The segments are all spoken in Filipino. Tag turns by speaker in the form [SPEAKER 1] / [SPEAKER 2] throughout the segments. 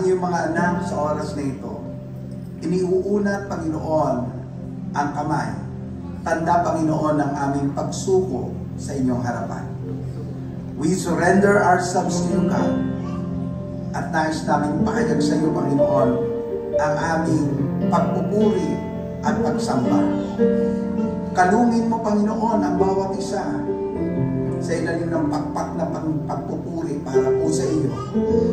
[SPEAKER 1] iyong mga anak sa oras na ito. Iniuunat, Panginoon, ang kamay. Tanda, Panginoon, ang aming pagsuko sa inyong harapan. We surrender ourselves to you, God. At nais namin pahayag sa iyo, Panginoon, ang aming pagpupuri at pagsamba. Kalungin mo, Panginoon, ang bawat isa sa ilalim ng pakpak na pagpupuri para po sa iyo.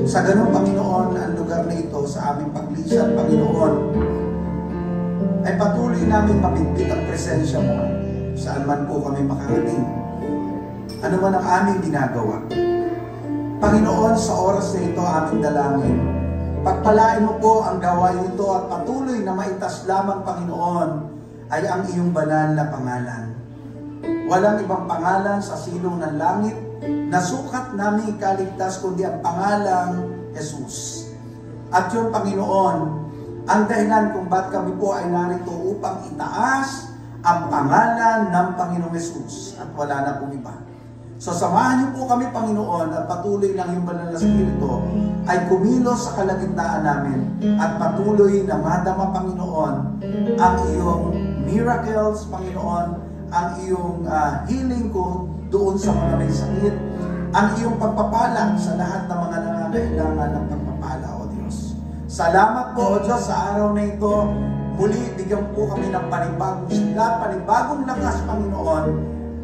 [SPEAKER 1] Sa ganun, Panginoon, ang lugar na ito sa aming paglisan, Panginoon, ay patuloy namin mabitbit ang presensya mo saan man po kami makarating. Ano man ang aming ginagawa. Panginoon, sa oras na ito aming dalangin, pagpalain mo po ang gawain ito at patuloy na maitas lamang, Panginoon, ay ang iyong banal na pangalan. Walang ibang pangalan sa silong ng langit na sukat namin ikaligtas kundi ang pangalang Jesus. At yun, Panginoon, ang dahilan kung ba't kami po ay narito upang itaas ang pangalan ng Panginoong Jesus at wala na pong iba. So samahan niyo po kami, Panginoon, at patuloy ng iyong banal na Espiritu ay kumilos sa kalagitnaan namin at patuloy na madama, Panginoon, ang iyong miracles, Panginoon, ang iyong healing ko doon sa mga may sakit, ang iyong pagpapala sa lahat ng mga nangangailangan ng pagpapala, O Diyos. Salamat po, O Diyos, sa araw na ito. Muli, bigyan po kami ng panibagong sigla, panibagong lakas, Panginoon,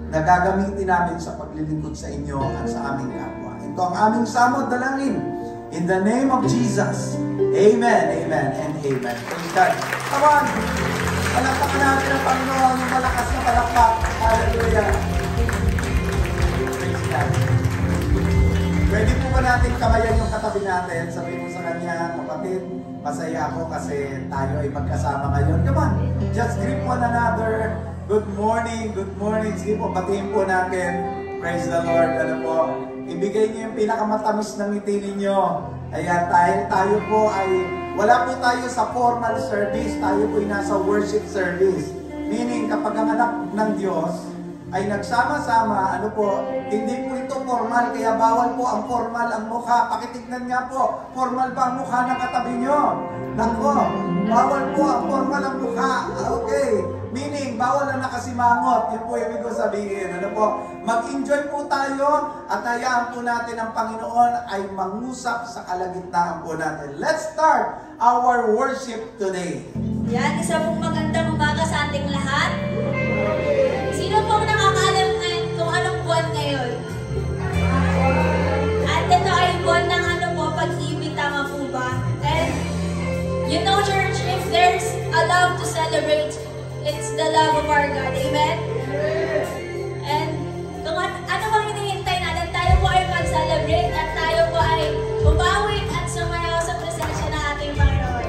[SPEAKER 1] na gagamitin namin sa paglilingkod sa inyo at sa aming kapwa. Ito ang aming samod dalangin. In the name of Jesus. Amen, amen, and amen. Praise God. Come on! Palakpakan natin ang Panginoon, yung malakas na palakpak. Hallelujah. Praise God. Pwede po ba natin kamayan yung katabi natin? Sabihin mo sa kanya, kapatid, masaya ako kasi tayo ay magkasama ngayon. Come on, just greet one another. Good morning, good morning. Sige po, batiin po natin. Praise the Lord. Ano po, ibigay niyo yung pinakamatamis ng ngiti ninyo. Ayan, tayo po ay, wala po tayo sa formal service. Tayo po ay nasa worship service. Meaning, kapag ang anak ng Diyos ay nagsama-sama, ano po, hindi po ito formal, kaya bawal po ang formal ang mukha. Pakitignan nga po, formal ba ang mukha ng katabi nyo? Nako, bawal po ang formal ang mukha. Okay. Meaning, bawal na nakasimangot. Yun po yung ibig sabihin. Ano po? Mag-enjoy po tayo at hayaan po natin ang Panginoon ay mangusap sa kalagitnaan po natin. Let's start our worship today.
[SPEAKER 2] Yan, isa pong magandang umaga sa ating lahat. Sino pong nakakaalam ngayon kung anong buwan ngayon? At ito ay buwan ng ano po, pag-ibig, tama po ba? And you know, church, if there's a love to celebrate, it's the love of our God. Amen? And kung ano bang hinihintay natin, tayo po ay mag-celebrate at tayo po ay bumawit at sumayaw sa presensya ng ating Panginoon.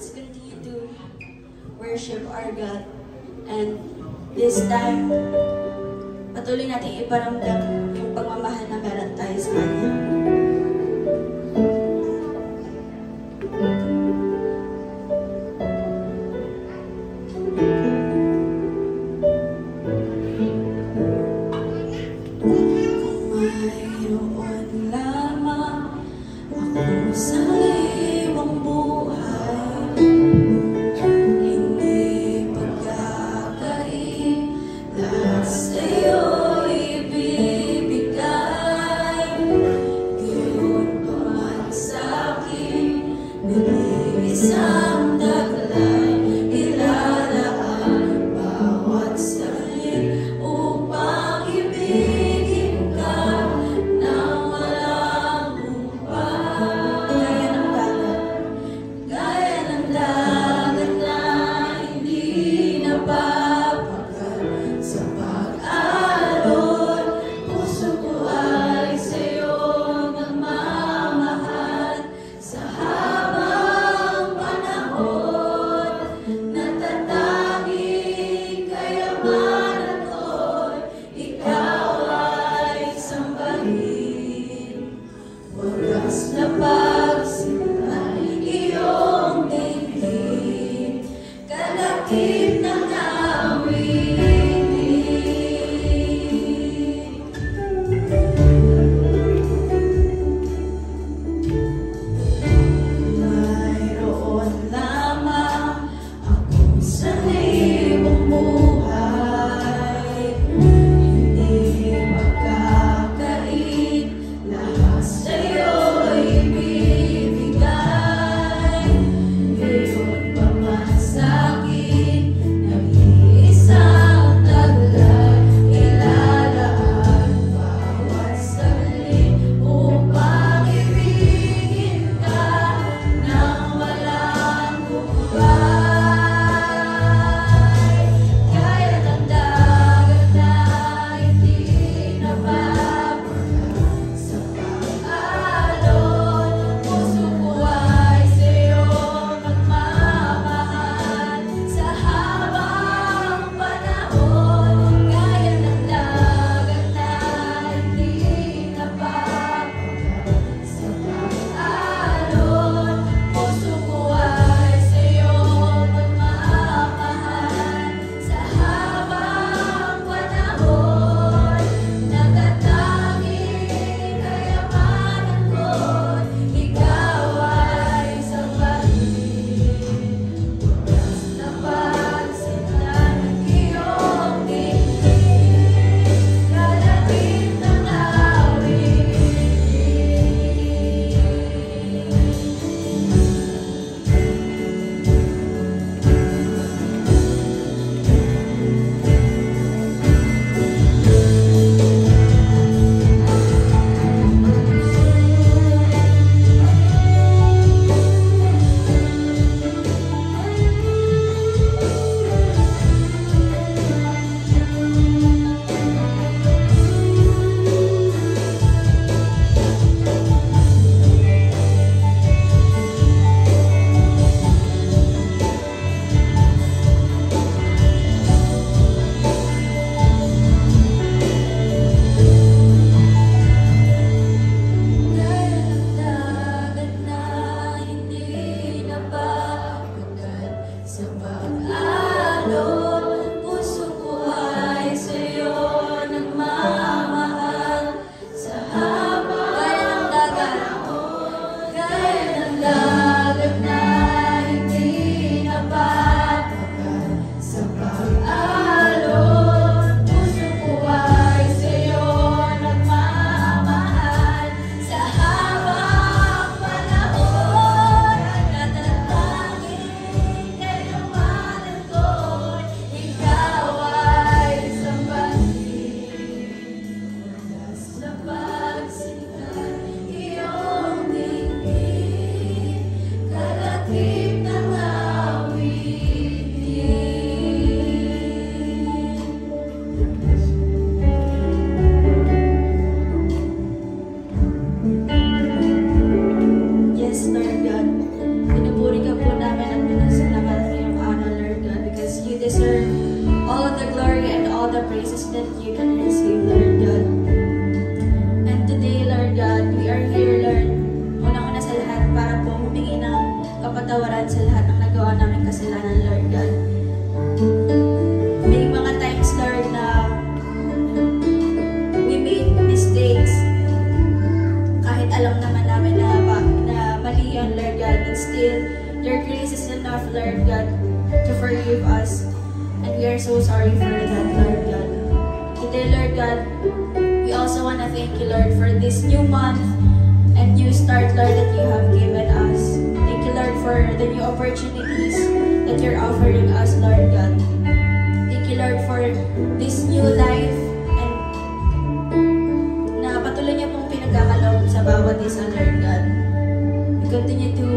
[SPEAKER 3] Let's continue to worship our God. And this time, patuloy natin iparamdam yung pagmamahal na meron tayo sa Kanya. Mayroon lamang ako sa ibang buhay, hindi pagkakait, lahat sa'yo ibibigay. Gayon pa man sa'kin, nag-iisang taglay, ilalaan bawat saglit upang ibigin ka nang walang humpay. Gaya ng dagat na hindi napapagal sa pag-alon, puso ko ay sa'yo nagmamahal. Sa habang panahon, natatanging kayamanan ko'y ikaw ay sambahin. Wagas na pagsimulan iyong dinggin, kalakip ng awitin. Mayroon lamang ako sa libong buhay, hindi magkakait, lahat sa'yo ibibigay. Gayon pa man sa'kin, nag-iisang taglay, ilalaan bawat saglit upang ibigin ka nang walang humpay. Gaya ng dagat na hindi napapagal sa pag-alon, puso ko ay sa'yo nagmamahal. Sa habang panahon, gaya ng dagat na hindi napapagal sa pag-alon, puso ko ay sa'yo nagmamahal. Sa habang panahon, natatanging kayamanan ko'y ikaw ay sambahin. Wagas na pagsimulan iyong dinggin, kalakip ng awitin. Gaya ng dagat na hindi napapagal sa pag-alon, puso ko ay sa'yo nagmamahal. Sa habang gaya ng dagat na hindi napapagal sa pag-alon, puso ko ay sa'yo nagmamahal. Sa habang panahon, natatanging kayamanan ko'y ikaw ay sambahin. Wagas na pagsimulan iyong dinggin, kalakip ng awitin. Yes, Lord God, pinupuri ka po namin at graces that you can receive, Lord God. And today, Lord God, we are here, Lord, unang-una sa lahat para po humingi ng kapatawaran sa lahat ng nagawa namin kasalanan, Lord God. May mga times, Lord, na we made mistakes. Kahit alam naman namin na mali yun, Lord God, but still, your grace is enough, Lord God, to forgive us. And we are so sorry for that, Lord God. Today, Lord God, we also want to thank you, Lord, for this new month and new start, Lord, that you have given us. Thank you, Lord, for the new opportunities that you're offering us, Lord God. Thank you, Lord, for this new life and na patuloy niyo pong pinagkakaloob sa bawat isa, Lord God. We continue to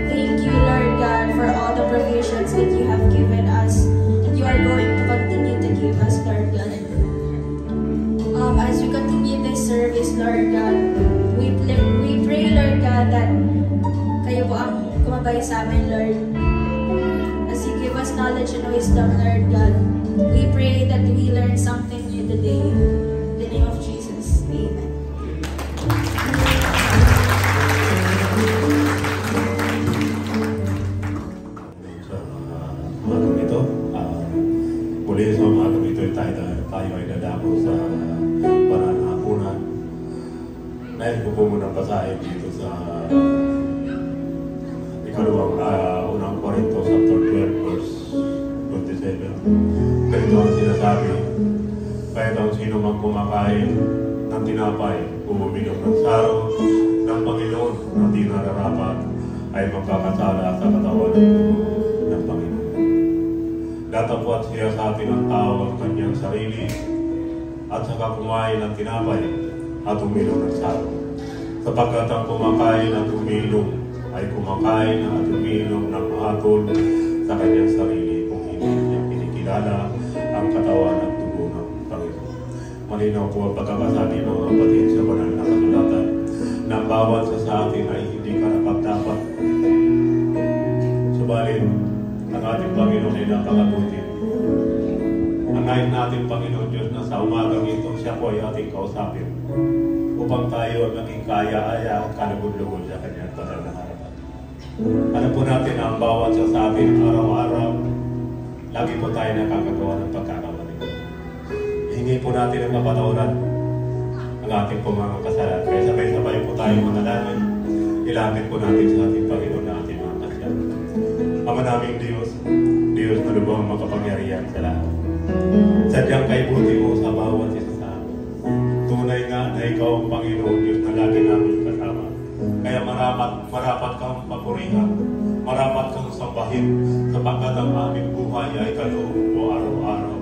[SPEAKER 3] thank you, Lord God, for all the provisions that you have given us and you are going to continue to give us, Lord God. As we continue this service, Lord God, we pray, Lord God, that kayo po ang kumabay sa amin, Lord. As you give us knowledge and wisdom, Lord God, we pray that we learn something new today. In the name of Jesus, Amen.
[SPEAKER 4] Muli sa umagang ito tayo ay dadako sa pananahapunan. Dahil ko po muna basahin dito sa unang Korinto chapter 12 verse 27. Ganito ang sinasabi, kahit ang sino mang kumakain ng tinapay o uminom ng saro ng Panginoon na di nararapat ay magkakasala sa katawan ng Panginoon. Datapwat siya sa atin ang tao ang kanyang sarili at saka kumain ng tinapay at uminom ng saro. Sapagkat ang kumakain at uminom ay kumakain at uminom ng hatol sa kanyang sarili kung hindi niya kinikilala ang katawan at dugo ng Panginoon. Malinaw po ang pagkakasabi ng mga kapatid sa banal na kasulatan na ang bawat sa atin ay hindi karapat-dapat. Subalit, ang ating Panginoon ay napakabuti. Ang natin Panginoon Diyos na sa umagang ito, siya po ay ating kausapin upang tayo maging kaya-aya at kalugod-lugod sa kanyang banal na harapan. Alam po natin na ang bawat sa atin araw-araw, lagi po tayo nakakagawa ng pagkakamali. Hingi po natin ang kapatawaran ang ating pong mga kasalanan. Kaya sabay-sabay po tayo manalangin. Ilapit po natin sa ating Panginoon na ating mga kasalanan. Ama naming Diyos, Diyos na lubang makapangyarihan sa lahat. Sadyang kaibuti mo sa bawat isa sa amin. Tunay nga na ikaw ang Panginoon Diyos na lagi namin kasama. Kaya marapat kang papurihan, marapat kang sambahin, sapagkat ang aming buhay ay kaloob mo araw-araw.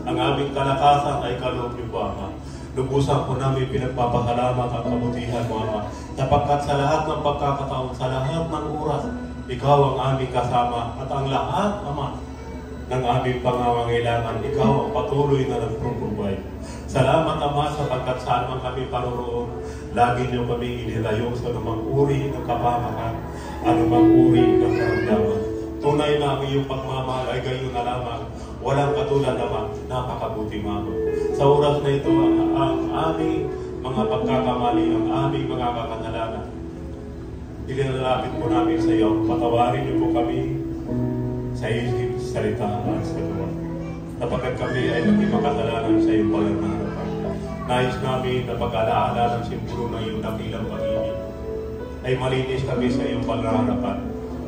[SPEAKER 4] Ang aming kalakasan ay kaloob niyo po, Ama. Lubusan po namin pinagpapasalamat ang kabutihan mo, Ama, sapagkat sa lahat ng pagkakataon, sa lahat ng oras, ikaw ang aming kasama at ang lahat, Ama, ng aming pangangailangan, ikaw ang patuloy na nagpuprovide. Salamat, Ama, sapagkat saan man kami paroroon, lagi niyo kami inilayo sa anumang uri ng kapamakan, anumang uri ng karamdaman. Tunay na ang iyong pagmamahal ay gayon na lamang, walang katulad naman, napakabuti, Mama. Sa oras na ito, ang aming mga pagkakamali, ang aming mga kakasalanan, ilinalapit po namin sa iyo. Patawarin niyo po kami sa isip, salita at sa gawa. Sapagkat kami ay maging makasalanan sa iyong banal na harapan. Nais namin na pag-alaala ng simbolo ng iyong dakilang pag-ibig ay malinis kami sa iyong banal na harapan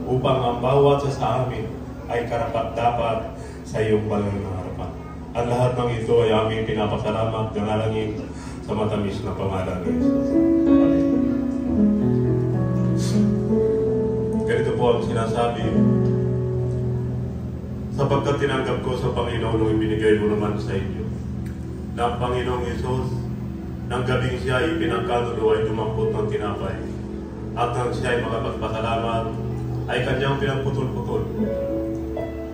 [SPEAKER 4] upang ang bawat sa amin ay karapat-dapat sa iyong banal na harapan. Ang lahat ng ito ay aming pinapasalamat, danalangin sa matamis na pangalan ni Jesus. Amen. Ganito po ang sinasabi, sapagkat tinanggap ko sa Panginoon nung ibinigay mo naman sa inyo, na ang Panginoong Jesus, nang gabing siya ay pinagkanulo ay dumampot ng tinapay, at nang siya ay makapagpasalamat, ay kanyang pinagputol-putol.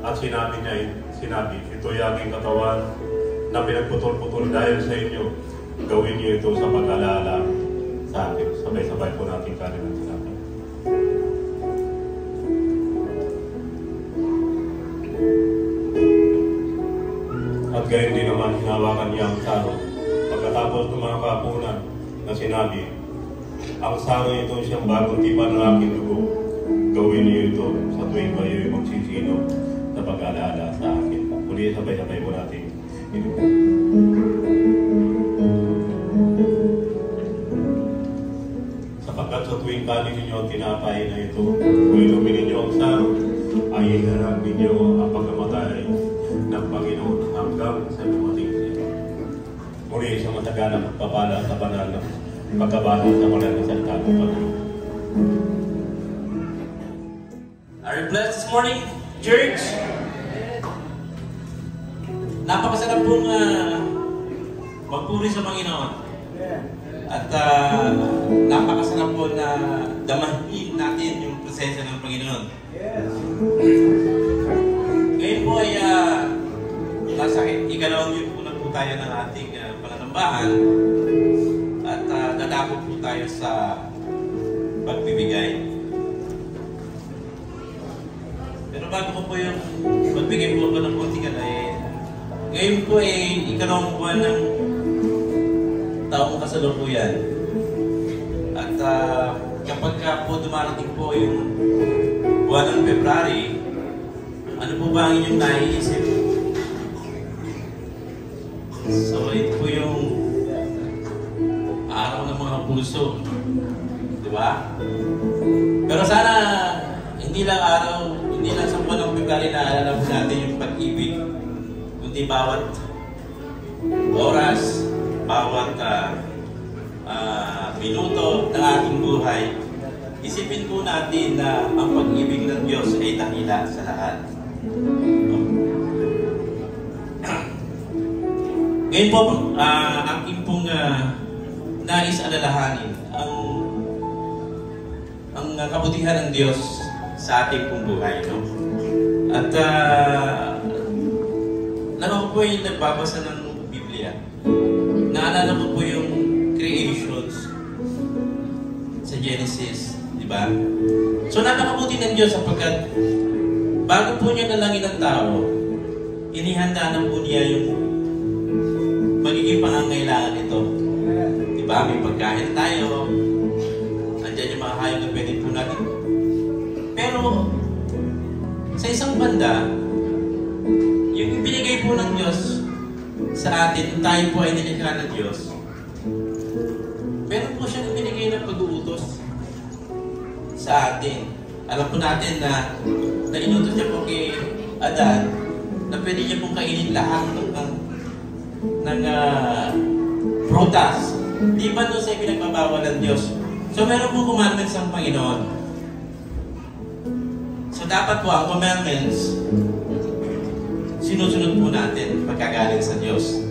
[SPEAKER 4] At sinabi, ito ay aking katawan na pinagputol-putol dahil sa inyo, gawin niyo ito sa pag-alala sa akin. Sabay-sabay po natin kanin ng tinapay. At gayon din hinawakan niya ang saro. Pagkatapos ng mga kapunan na sinabi, ang saro ito siyang bagong tipan ng aking dugo. Gawin niyo ito sa tuwing kayo'y magsisino sa pag-alala sa akin. Muli, sabay-sabay po natin. Sapagkat sa tuwing kanin ninyo ang tinapay na ito, kung inumin ninyo ang saro, ay iharap ninyo ang pagkamatay ng Panginoon hanggang sa dumating siya. Muli, sa matagalang pagpapala sa banal na pagkabasa sa banal na salita ng Panginoon.
[SPEAKER 5] Are you blessed this morning, church? Napakasarap pong magpuri sa Panginoon. At napakasarap po na damahin natin yung presensya ng Panginoon. Ngayon po ay nasa ikalawang yun po na po tayo ng ating panganambahan. At dadako po tayo sa pagbibigay. Pero bago ko po yung magbigay po ako ng konting ngayon po ay ikalawang buwan ng taong kasalukuyan. At kapag po dumarating po yung buwan ng February, ano po ba ang inyong naiisip? So ito po yung araw ng mga puso. Di ba? Pero sana hindi lang sa buwan ng February na alala po natin yung pag-ibig, kundi bawat oras, bawat minuto ng ating buhay, isipin po natin na ang pag-ibig ng Diyos ay dakila sa lahat. Ngayon po, aking pong nais alalahanin ang kabutihan ng Diyos sa ating pong buhay. No? At ako po yung nagbabasa ng Biblia. Naalala ko po yung creations sa Genesis, di ba? So napakabuti ng Diyos sapagkat bago po niya nalangin ang tao, inihanda na po niya yung magiging pangangailangan nito. Di ba? May pagkain tayo, andyan yung mga hayop na pwede po natin. Pero sa isang banda, yung ibinigay po ng Diyos sa atin, tayo po ay nilikha ng Diyos. Meron po siyang ibinigay ng pag-uutos sa atin. Alam po natin na inutos niya po kay Adan na pwede niya pong kainin lahat ng prutas. Di ba doon sa ipinagbabawal ng Diyos? So meron po commandments ang Panginoon. So dapat po ang commandments sinusunod po natin pagkagaling sa Diyos.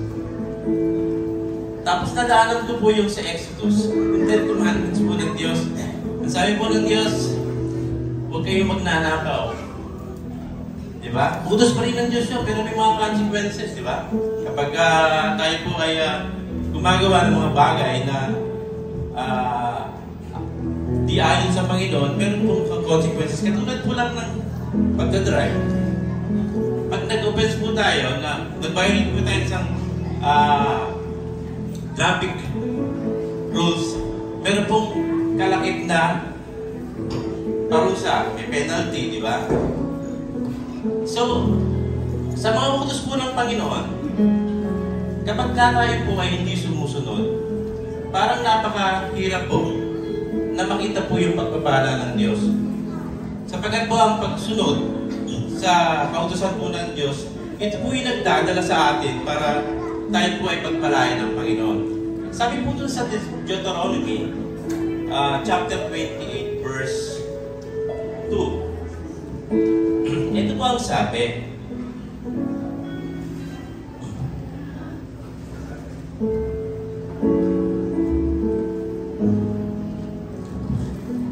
[SPEAKER 5] Tapos nadaanan ko po yung sa Exodus, yung 10 commandments po ng Diyos. Ang sabi po ng Diyos, huwag kayong magnanakaw. Diba? Utos pa rin ng Diyos yun, pero may mga consequences, diba? Kapag tayo po ay gumagawa ng mga bagay na di ayon sa Panginoon, meron pong consequences. Katulad po lang ng pagdadrive. Pag nag-offense po tayo, nag-violate po tayo isang traffic rules, meron pong kalakip na parusa, may penalty, di ba? So, sa mga utos po ng Panginoon, kapag tayo po ay hindi sumusunod, parang napakahirap po na makita po yung pagpapala ng Diyos. Sapagkat po ang pagsunod sa kautusan po ng Diyos, ito po yung nagdadala sa atin para tayo po ay pagpalain ng Panginoon. Sabi po dun sa Deuteronomy, chapter 28, verse 2. Ito po ang sabi.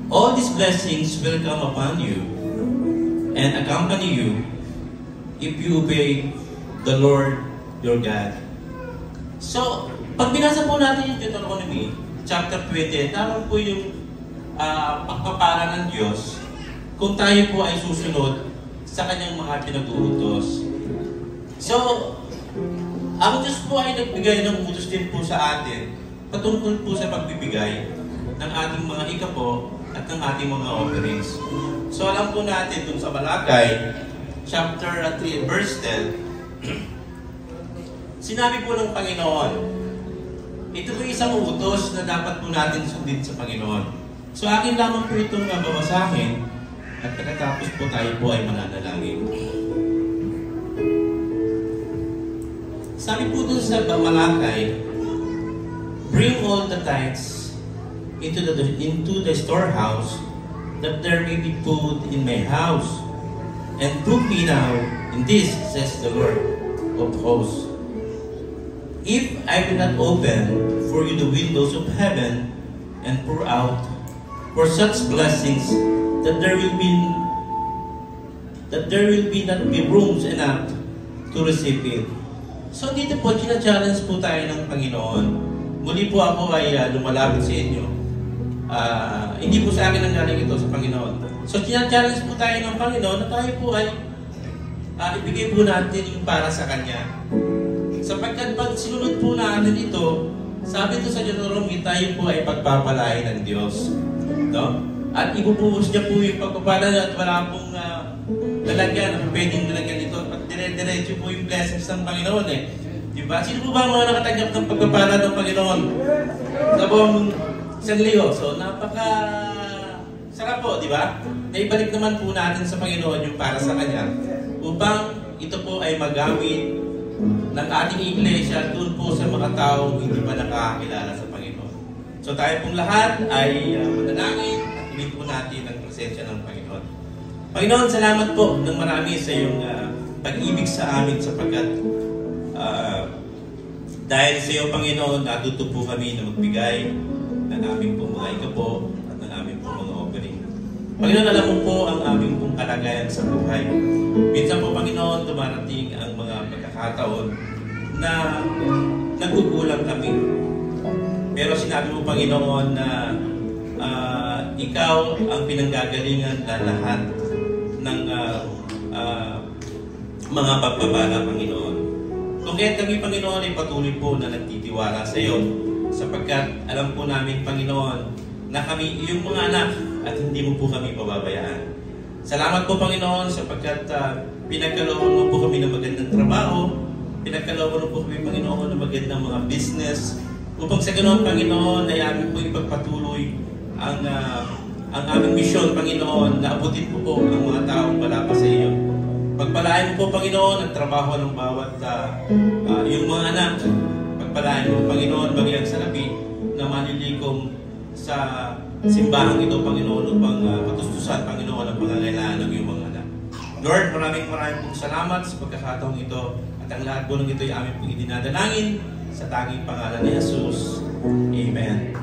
[SPEAKER 5] All these blessings will come upon you and accompany you if you obey the Lord your God. So, pag binasa po natin yung Deuteronomy, chapter 20, tama po yung pagpapala ng Diyos kung tayo po ay susunod sa kanyang mga pinag-uutos. So, Ang Diyos po ay nagbigay ng utos din po sa atin patungkol po sa pagbibigay ng ating mga ikapo at ng ating mga offerings. So alam po natin dun sa Malakay, chapter 3, verse 10, sinabi po ng Panginoon, ito po isang utos na dapat po natin sundin sa Panginoon. So akin lamang po itong babasahin at pagkatapos po tayo po ay mananalangin. Sabi po dun sa Malakay, bring all the tithes into the storehouse, that there may be food in my house. And prove me now in this, says the Lord of hosts. If I will not open for you the windows of heaven and pour out for such blessings that there will not be rooms enough to receive it. So dito po, challenge po tayo ng Panginoon. Muli po ako ay lumalapit sa inyo. Hindi po sa akin ang galing ito sa Panginoon. So challenge po tayo ng Panginoon na tayo po ay ibigay po natin yung para sa Kanya. Sapagkat pag sinunod po natin ito, sabi ito sa Deuteronomy, tayo po ay pagpapalain ng Diyos. No? At ibubuhos niya po yung pagpapala at wala pong lalagyan, pwedeng lalagyan ito. At dire-diretso po yung blessings ng Panginoon eh. Diba? Sino po ba ang mga nakatanggap ng pagpapala ng Panginoon? Sa buong isang liyo. So, sarap po, di ba? Naibalik naman po natin sa Panginoon yung para sa Kanya upang ito po ay magamit ng ating iglesia doon po sa mga taong hindi pa nakakakilala sa Panginoon. So tayo pong lahat ay manalangin at hiling po natin ang presensya ng Panginoon. Panginoon, salamat po ng marami sa iyong pag-ibig sa amin sapagkat dahil sa iyo, Panginoon, natuto po kami na magbigay ng aming pong mga ikapo at ng aming pong mga offering. Panginoon, alam mo po ang aming pong kalagayan sa buhay. Minsan po, Panginoon, dumarating ang mga pagkakataon na nagugulang kami. Pero sinabi mo, Panginoon, na ikaw ang pinanggagalingan na lahat ng mga pagpapala, Panginoon. Kung kaya't kami, Panginoon, ay patuloy po na nagtitiwala sa iyo sapagkat alam po namin, Panginoon, na kami iyong mga anak at hindi mo po kami pababayaan. Salamat po, Panginoon, sapagkat pinagkalooban mo po kami ng magandang trabaho, pinagkalooban mo po kami, Panginoon, ng magandang mga business, upang sa ganoon, Panginoon, ay amin po ipagpatuloy ang aming misyon, Panginoon, na abutin po po ang mga taong wala pa sa iyo. Pagpalain mo po, Panginoon, ang trabaho ng bawat iyong mga anak. Pagpalain mo, Panginoon, bagay ang salapi na manilikom sa simbahan ito, Panginoon, upang patustusan, Panginoon, ang pangangailangan ng iyong mga anak. Lord, maraming pong salamat sa pagkakataong ito at ang lahat po ng ito ay aming pong idinadalangin sa tanging pangalan ni Jesus. Amen.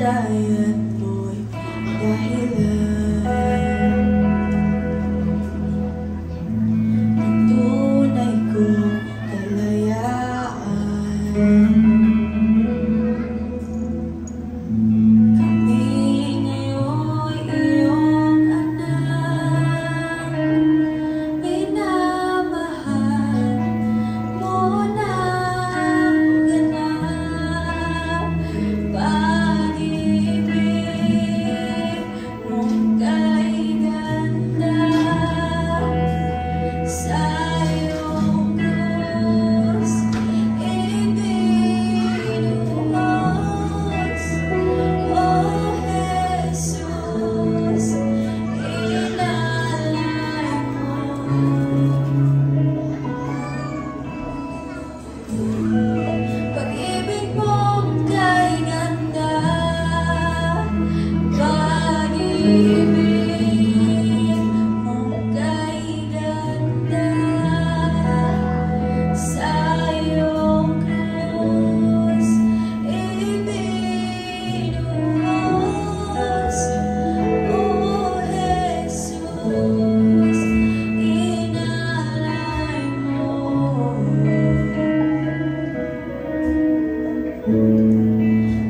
[SPEAKER 3] kamatayan mo'y dahilan ng tunay kong kalayaan. Kami ngayon'y iyong anak, minamahal mo ng ganap. Pag-ibig mong kay ganda, sa iyong krus ibinuhos. O Jesus, inalay mo. Pag-ibig mong kay ganda, pag-ibig mong kay ganda, sa iyong krus ibinuhos. O Jesus, inalay mo.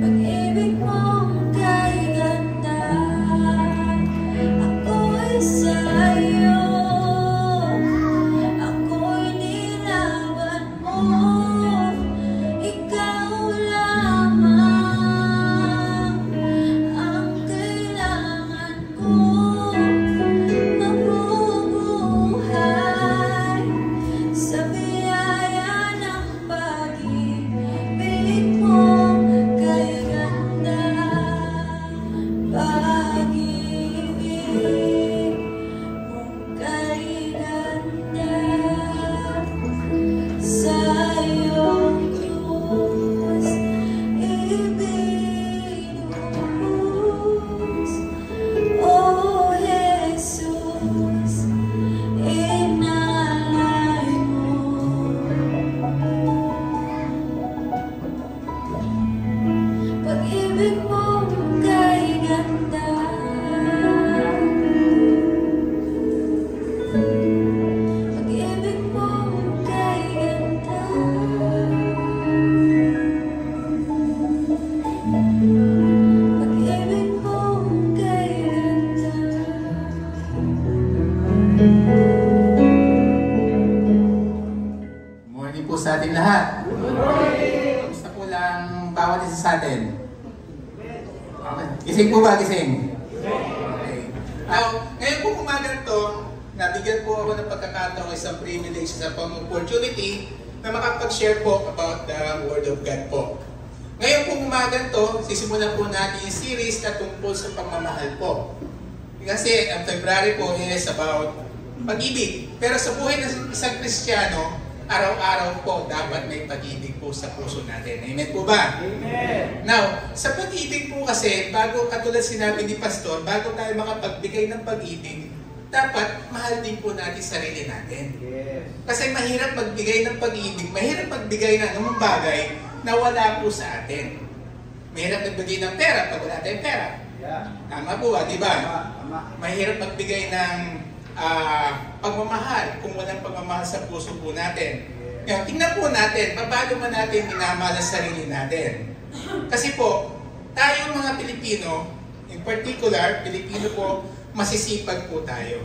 [SPEAKER 3] Pag-ibig mong kay ganda, ako'y sa'yo, ako'y nilaban mo, ikaw lamang ang kailangan ko, mabubuhay sa biyaya ng pag-ibig mong kay ganda. Pag-ibig mong kay ganda, sa iyong krus ibinuhos. O Jesus, inalay mo. Pag-ibig mong kay ganda, pag-ibig mong kay ganda, pag-ibig mong kay ganda.
[SPEAKER 6] Morning po sa ating lahat. Kamusta po lang bawat isa sa atin? Okay. Gising po ba? Gising? Okay. Now, ngayon po umaga to, nabigyan po ako ng pagkakataon, isang privilege, isang opportunity na makapag-share po about the Word of God po. Ngayon po umaga to, sisimulan po natin yung series na tungkol sa pagmamahal po. Kasi ang February po is about pag-ibig. Pero sa buhay ng isang Kristiyano, araw-araw po dapat may pag-ibig po sa puso natin. Amen po ba? Amen! Now, sa pag-ibig po kasi, bago katulad sinabi ni Pastor, bago tayo makapagbigay ng pag-ibig, dapat mahal din po natin sarili natin. Yes. Kasi mahirap magbigay ng pag-ibig, mahirap magbigay ng anumang bagay na wala po sa atin. Mahirap magbigay ng pera pag wala tayong pera. Yeah. Tama po ba? Diba? Mahirap magbigay ng pagmamahal kung walang pagmamahal sa puso po natin. Ngayon, tingnan po natin, paano man natin minamahal ang sarili natin. Kasi po, tayo mga Pilipino, in particular, Pilipino po, masisipag po tayo.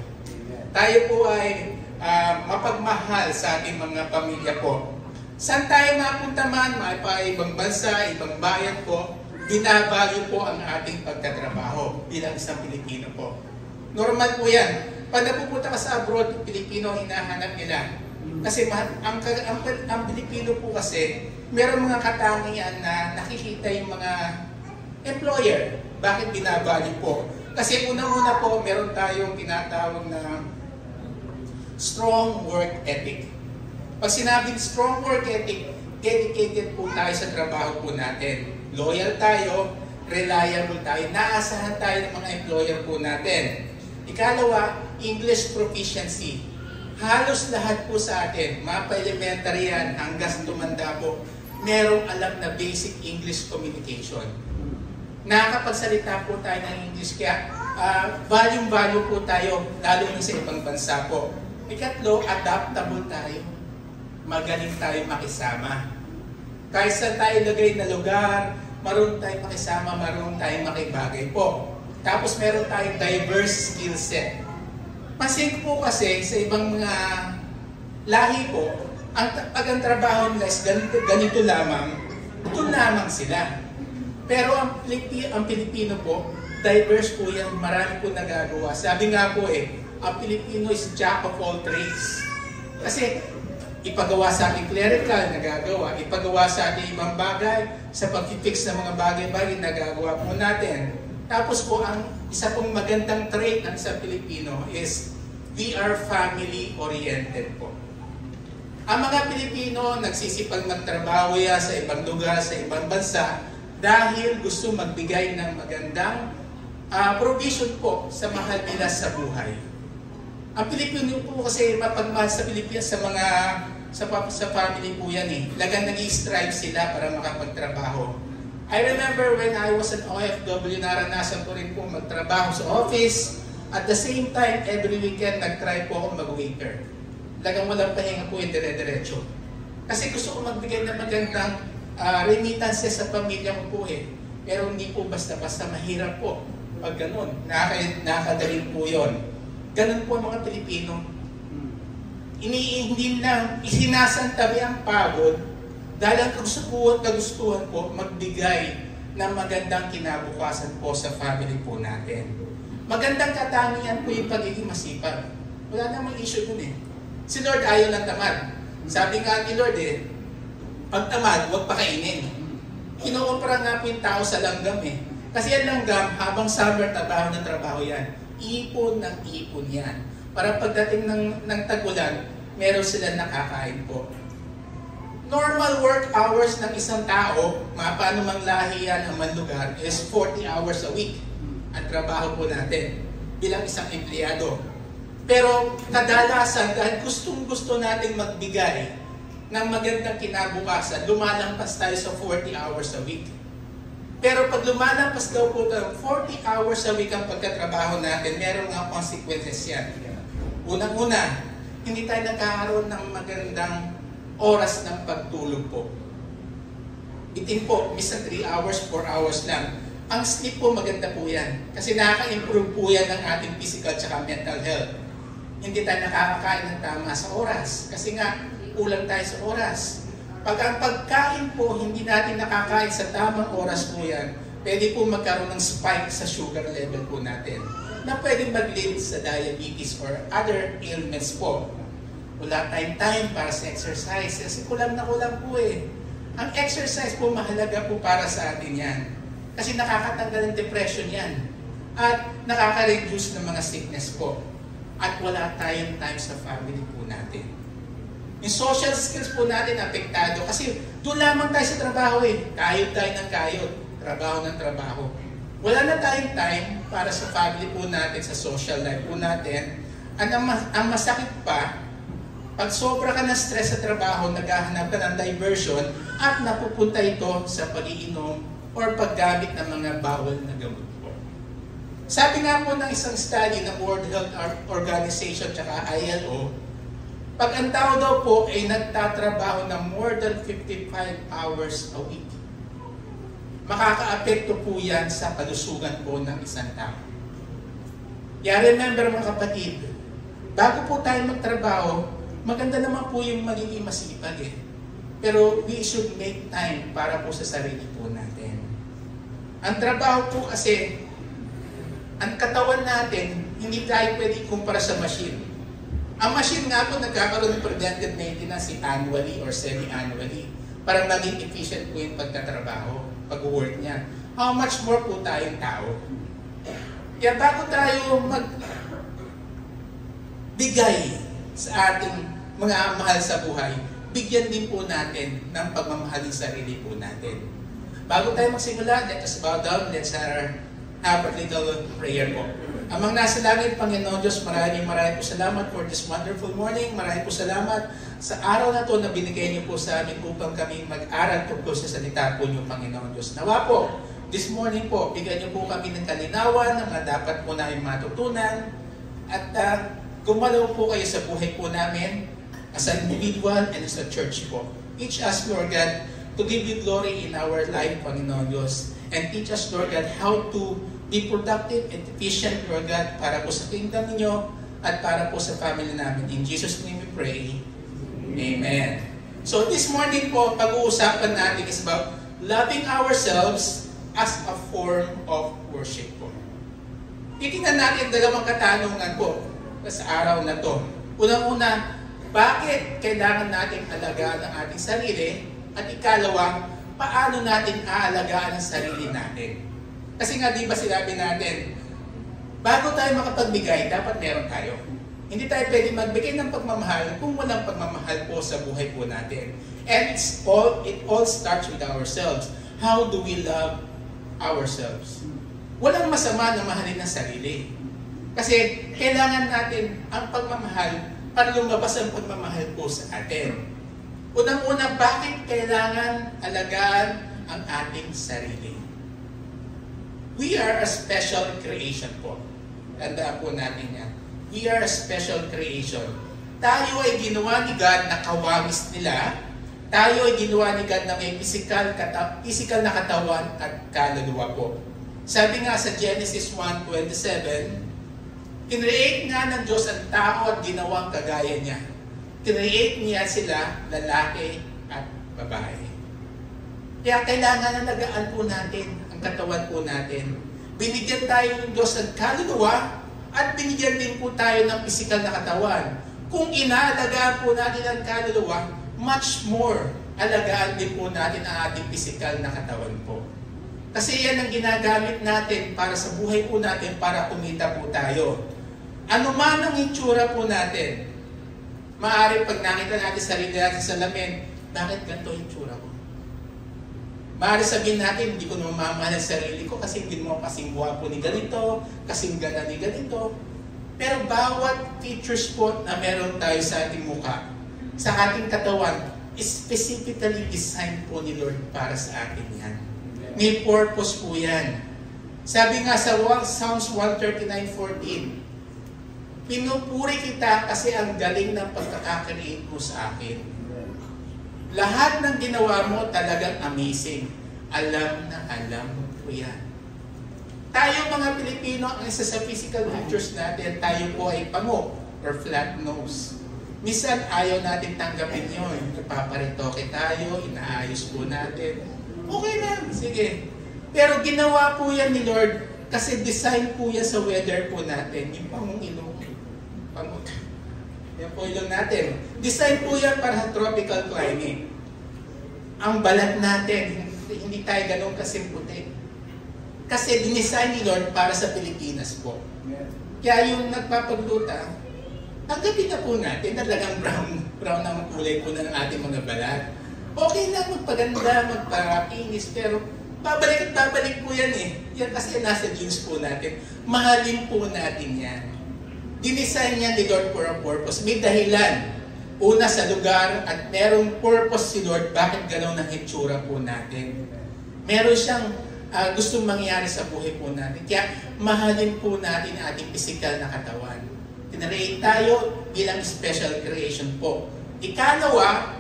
[SPEAKER 6] Tayo po ay mapagmahal sa ating mga pamilya po. Saan tayo mapunta man, ibang bansa, ibang bayan po, binabago po ang ating pagkatrabaho bilang isang Pilipino po. Normal po yan. Pag napupunta ka sa abroad, Pilipino hinahanap nila. Kasi ang Pilipino po kasi, meron mga katangian na nakikita yung mga employer. Bakit binabali po? Kasi unang-una po, meron tayong tinatawag na strong work ethic. Pag sinabing strong work ethic, dedicated po tayo sa trabaho po natin. Loyal tayo, reliable tayo, naasahan tayo ng mga employer po natin. Ikalawa, English proficiency. Halos lahat po sa atin, mapa-elementary yan hanggang tumanda po, merong alam na basic English communication. nakakapagsalita po tayo ng English, kaya value po tayo, lalo na sa ibang bansa po. Ikatlo, adaptable tayo. Magaling tayo makisama. Kahit saan tayo lagay na lugar, marunong tayo makisama, marunong tayo makibagay po. Tapos meron tayong diverse skill set. Pansin ko po kasi sa ibang mga lahi po, pag ang trabaho nila is ganito lamang, ito lamang sila. Pero ang Pilipino po, diverse po yan, marami po nagagawa. Sabi nga po ang Pilipino is jack of all trades. Kasi ipagawa sa ating clerical, nagagawa. Ipagawa sa ating ibang bagay, sa pag-fix ng mga bagay-bagay, nagagawa po natin. Tapos po, ang isa pong magandang trait ng isang Pilipino is we are family-oriented po. Ang mga Pilipino nagsisipag magtrabaho yan sa ibang lugar, sa ibang bansa, dahil gusto magbigay ng magandang provision po sa mahal nila sa buhay. Ang Pilipino po kasi mapagmahal sa Pilipinas sa family po yan Lagang nag-i-strive sila para makapagtrabaho. I remember when I was an OFW, naranasan ko rin po magtrabaho sa office. At the same time, every weekend, nag-try po ako mag-waiter. Lagang walang pahinga po yung dire-diretso. Kasi gusto ko magbigay ng magandang remittances sa pamilya ko po Pero hindi po basta-basta, mahirap po. Pag ganun, nakakadaling po yun. Ganun po ang mga Pilipino. Hindi lang, isinasantabi ang pagod dahil ang kagustuhan po magbigay ng magandang kinabukasan po sa family po natin. Magandang katangian po yung pagiging masipag. Wala namang issue dun Si Lord ayaw ng tamad. Sabi nga ni Lord pag tamad, huwag pakainin. Kinukumpara nga po yung tao sa langgam Kasi ang langgam, habang summer, trabaho yan. Ipon ng ipon yan. Para pagdating ng tag-ulan, meron sila nakakain po. Normal work hours ng isang tao, paano mang lahi yan ang manlugar, is 40 hours a week. Ang trabaho po natin bilang isang empleyado. Pero kadalasan, dahil gustong-gusto natin magbigay ng magandang kinabukasan, lumalampas tayo sa 40 hours a week. Pero pag lumalampas daw po tayo, 40 hours a week ang pagkatrabaho natin, meron nga consequences yan. Unang-una, hindi tayo nagkakaroon ng magandang oras ng pagtulog po. Itin po, minsan 3 hours, 4 hours lang. Ang sleep po, maganda po yan. Kasi nakaka-improve po yan ng ating physical at mental health. Hindi tayo nakakakain ng tama sa oras. Kasi nga, kulang tayo sa oras. Pag ang pagkain po, hindi natin nakakain sa tamang oras po yan, pwede po magkaroon ng spike sa sugar level po natin na pwede mag-lead sa diabetes or other ailments po. Wala tayong time para sa exercise kasi kulang na kulang po Ang exercise po mahalaga po para sa atin yan. Kasi nakakatanggal ng depression yan. At nakaka-reduce ng mga sickness po. At wala tayong time sa family po natin. Yung social skills po natin apektado kasi doon lamang tayo sa trabaho Kayod tayo ng kayod. Trabaho ng trabaho. Wala na tayong time para sa family po natin, sa social life po natin. At ang masakit pa, pag sobra ka na stress sa trabaho, naghahanap ka ng diversion at napupunta ito sa pag-iinom or paggamit ng mga bawal na gamot po. Sabi nga po ng isang study ng World Health Organization at ILO, pag ang tao daw po ay nagtatrabaho ng more than 55 hours a week, makaka-apekto po yan sa kalusugan po ng isang tao. Kaya remember mga kapatid, bago po tayo magtrabaho, maganda naman po yung magiging masipag Pero we should make time para po sa sarili po natin. Ang trabaho po kasi, ang katawan natin, hindi tayo pwede kumpara sa machine. Ang machine nga po nagkakaroon ng preventive maintenance annually or semi-annually para maging efficient po yung pagtatrabaho, pag-work niya. How much more po tayong tao? Kaya bago tayo magbigay sa ating mga mahal sa buhay, bigyan din po natin ng pagmamahaling sarili po natin. Bago tayo magsimula, let us bow down, let's have a little prayer po. Amang nasa langit, Panginoon Diyos, maraming po salamat for this wonderful morning. Maraming po salamat sa araw na to na binigay niyo po sa amin upang kami mag-aral tungkol sa salita po niyo, Panginoon Diyos. Nawa po, this morning po, bigyan niyo po kami ng kalinawan ng mga dapat po namin matutunan at gumalaw po kayo sa buhay po namin as an individual and as a church po. Teach us, Lord God, to give you glory in our life, Panginoon Diyos. And teach us, Lord God, how to be productive and efficient, Lord God, para po sa kingdom ninyo at para po sa family namin. In Jesus' name we pray. Amen. So this morning po, pag-uusapan natin is about loving ourselves as a form of worship po. Titingnan natin dalawang katanungan po sa araw na to. Unang-una, bakit kailangan natin alagaan ang ating sarili? At ikalawa, paano natin aalagaan ang sarili natin? Kasi nga, di ba sinabi natin, bago tayo makapagbigay, dapat meron tayo. Hindi tayo pwede magbigay ng pagmamahal kung walang pagmamahal po sa buhay po natin. And it all starts with ourselves. How do we love ourselves? Walang masama na mahalin ang sarili. Kasi kailangan natin ang pagmamahal para lumabas ang pagmamahal po sa atin. Unang-una, bakit kailangan alagaan ang ating sarili? We are a special creation po. Tandaan po natin yan. We are a special creation. Tayo ay ginawa ni God na kawangis nila. Tayo ay ginawa ni God na may physical na katawan at kaluluwa po. Sabi nga sa Genesis 1:27, kinreate nga ng Diyos ang tao at ginawang kagaya niya. Kinreate niya sila, lalaki at babae. Kaya kailangan alagaan po natin ang katawan po natin. Binigyan tayo ng Diyos ng kaluluwa at binigyan din po tayo ng physical na katawan. Kung inaalagaan po natin ang kaluluwa, much more alagaan din po natin ang ating physical na katawan po. Kasi yan ang ginagamit natin para sa buhay po natin para kumita po tayo. Ano man ang itsura po natin, maaari pag nakita natin sarili natin sa salamin, bakit ganito yung itsura ko? Maaari sabihin natin, hindi ko naman mamahal ang sarili ko kasi hindi mo kasing guwapo ni ganito, kasing ganda ni ganito. Pero bawat features po na meron tayo sa ating mukha, sa ating katawan, is specifically designed po ni Lord para sa atin yan. May purpose po yan. Sabi nga sa Psalms 139:14, pinupuri kita kasi ang galing ng pagkakakreate mo sa akin. Lahat ng ginawa mo talagang amazing. Alam na alam ko yan. Tayo mga Pilipino, ang isa sa physical features natin, tayo po ay pango or flat nose. Minsan ayaw natin tanggapin yun. Nagpaparitoke tayo, inaayos po natin. Okay lang, sige. Pero ginawa po yan ni Lord kasi design po yan sa weather po natin. Yung pangong ilong. Yan po ilong natin. Design po yan para sa tropical climate. Ang balat natin, hindi tayo ganun kasing puti. Kasi dinisign ni Lord para sa Pilipinas po. Kaya yung nagpapagluta, ang gabi na po natin, talagang brown ang kulay po ng ating mga balat. Okay na magpaganda, magpakinis, pero babalik at babalik po yan eh. Yan kasi nasa genes po natin. Mahalin po natin yan. Dinisign niya ni Lord for a purpose. May dahilan. Una sa lugar at merong purpose si Lord bakit gano'n ang hitsura po natin. Meron siyang gustong mangyari sa buhay po natin. Kaya mahalin po natin ang ating physical na katawan. Tinarain tayo bilang special creation po. Ikalawa,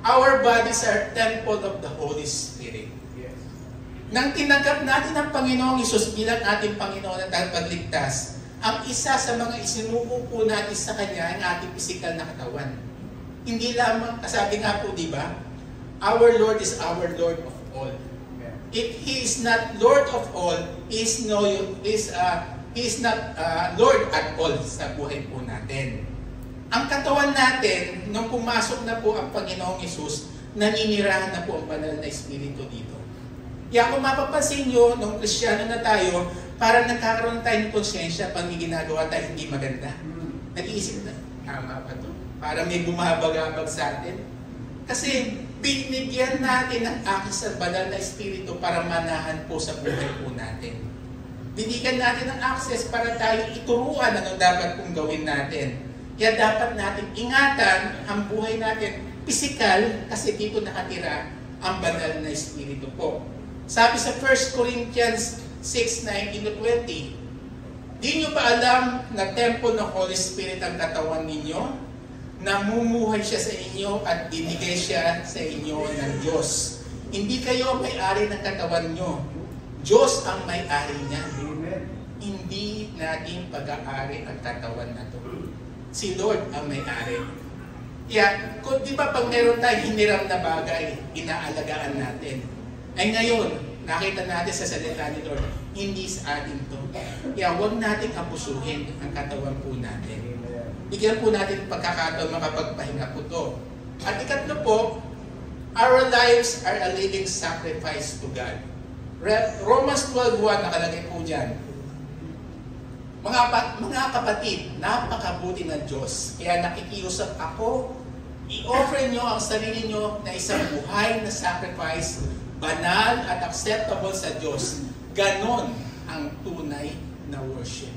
[SPEAKER 6] our bodies are temple of the Holy Spirit. Nang tinanggap natin ang Panginoong Hesus bilang ating Panginoon at tagapagligtas, ang isa sa mga isinuko po natin sa Kanya ang ating physical na katawan. Hindi lamang, kasabi nga po, di ba? Our Lord is our Lord of all. If He is not Lord of all, He is not Lord at all sa buhay po natin. Ang katawan natin, nung pumasok na po ang Panginoong Hesus, naninirahan na po ang banal na Espiritu dito. Kaya kung mapapansin nyo, nung Kristiyano na tayo, parang nagkakaroon tayo ng konsensya pag may ginagawa tayo hindi maganda. Nag-iisip na, tama pa to. Para may bumabagabag sa atin. Kasi binigyan natin ng access sa banal na Espiritu para manahan po sa buhay po natin. Binigyan natin ng access para tayo ituruan anong dapat pong gawin natin. Kaya dapat natin ingatan ang buhay natin physical kasi dito nakatira ang banal na Espiritu po. Sabi sa 1 Corinthians 6:19-20, di nyo ba alam na temple ng Holy Spirit ang katawan ninyo? Namumuhay siya sa inyo at binigay siya sa inyo ng Diyos. Hindi kayo may-ari ng katawan nyo. Diyos ang may-ari niya. Hindi natin pag-aari ang katawan na to. Si Lord ang may-ari. Kaya, di ba pag meron tayong hiniram na bagay, inaalagaan natin. Ay ngayon, nakita natin sa salita ni Lord, hindi sa atin to. Kaya huwag natin abusuhin ang katawan po natin. Bigyan po natin pagkakataon makapagpahinga po to. At ikatlo po, our lives are a living sacrifice to God. Romans 12:1 nakalagay po dyan. Mga kapatid, napakabuti ng Diyos. Kaya nakikiusap ako, i-offer nyo ang sarili nyo na isang buhay na sacrifice, banal at acceptable sa Diyos. Ganon ang tunay na worship.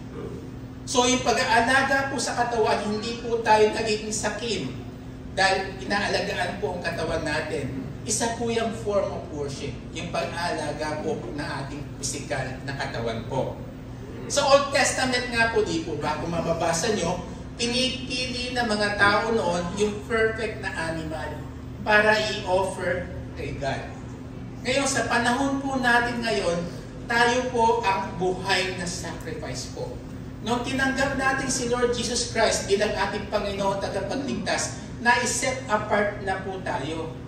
[SPEAKER 6] So yung pag-aalaga po sa katawan, hindi po tayo nagiging sakim dahil inaalagaan po ang katawan natin. Isa po yung form of worship, yung pag-aalaga po na ating physical na katawan po. Sa Old Testament nga po, di po ba, kung mababasa nyo, pinipili ng mga tao noon yung perfect na animal para i-offer kay God. Ngayon, sa panahon po natin ngayon, tayo po ang buhay na sacrifice po. Nung tinanggap natin si Lord Jesus Christ bilang ating Panginoon tagapagligtas, na-set apart na po tayo.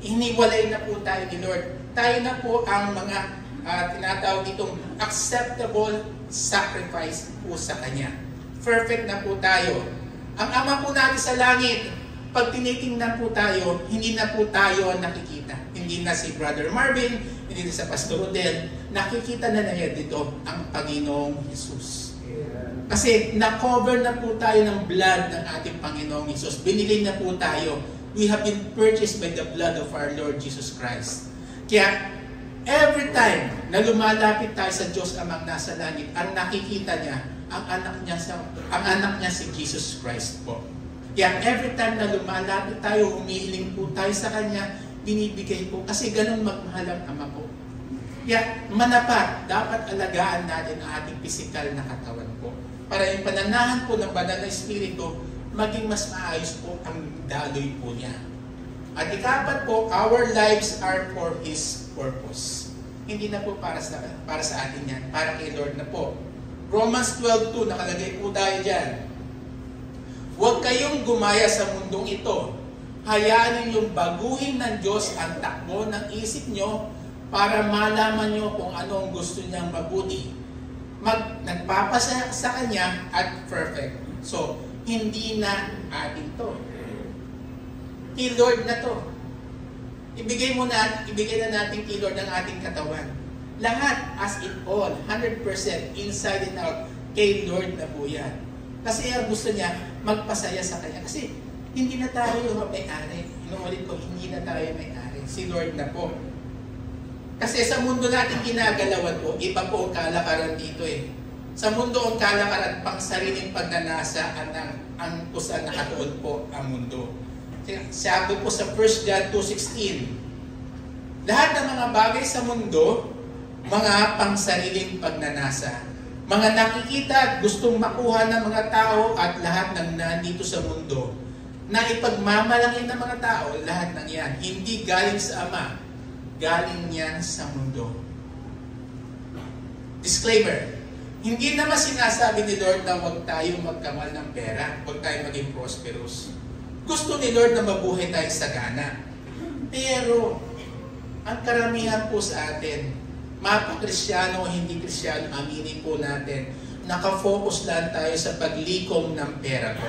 [SPEAKER 6] Iniwalay na po tayo ni Lord. Tayo na po ang mga tinatawag itong acceptable sacrifice po sa Kanya. Perfect na po tayo. Ang Ama po natin sa langit, pag tinitingnan po tayo, hindi na po tayo nakikita. Hindi na si Brother Marvin, hindi na sa Pastor Rodel, nakikita na niya dito ang Panginoong Jesus. Kasi na-cover na po tayo ng blood ng ating Panginoong Jesus. Binili na po tayo. We have been purchased by the blood of our Lord Jesus Christ. Kaya, every time na lumalapit tayo sa Diyos Amang nasa langit, ang nakikita niya, ang anak niya si Jesus Christ po. Kaya every time na lumalapit tayo, humihiling po tayo sa Kanya, binibigay po. Kasi ganun magmahal ang Ama po. Kaya manapat, dapat alagaan natin ang ating physical na katawan po. Para yung pananahan po ng banal na Espiritu, maging mas maayos po ang daloy po niya. At ikapat po, our lives are for His purpose. Hindi na po para sa atin yan, para kay Lord na po. Romans 12:2, nakalagay po tayo dyan. Huwag kayong gumaya sa mundong ito. Hayaan ninyong baguhin ng Diyos ang takbo ng isip nyo para malaman nyo kung ano ang gusto niyang mabuti. Nagpapasaya sa Kanya at perfect. So, hindi na atin to. Kay Lord na to. Ibigay na natin kay Lord ang ating katawan. Lahat, as in all, 100% inside and out, kay Lord na po yan. Kasi ang gusto niya, magpasaya sa Kanya. Kasi hindi na tayo may-ari. Inuulit ko, hindi na tayo may-ari. Si Lord na po. Kasi sa mundo natin ginagalawan po, iba po ang kalakaran dito eh. Sa mundo ang kalakaran, pang sariling pagnanasa ang kusa nakatuon po ang mundo. Sabi po sa 1 John 2:16, lahat ng mga bagay sa mundo, mga pang sariling pagnanasa. Mga nakikita at gustong makuha ng mga tao at lahat ng nandito sa mundo, na ipagmamalangin ng mga tao, lahat ng yan, hindi galing sa Ama, galing yan sa mundo. Disclaimer, hindi naman sinasabi ni Lord na huwag tayong magkamal ng pera, huwag tayong maging prosperous. Gusto ni Lord na mabuhay tayo sagana. Pero, ang karamihan po sa atin, mapa-Kristyano o hindi Kristyano, aminin po natin, nakafocus lang tayo sa paglikom ng pera ko.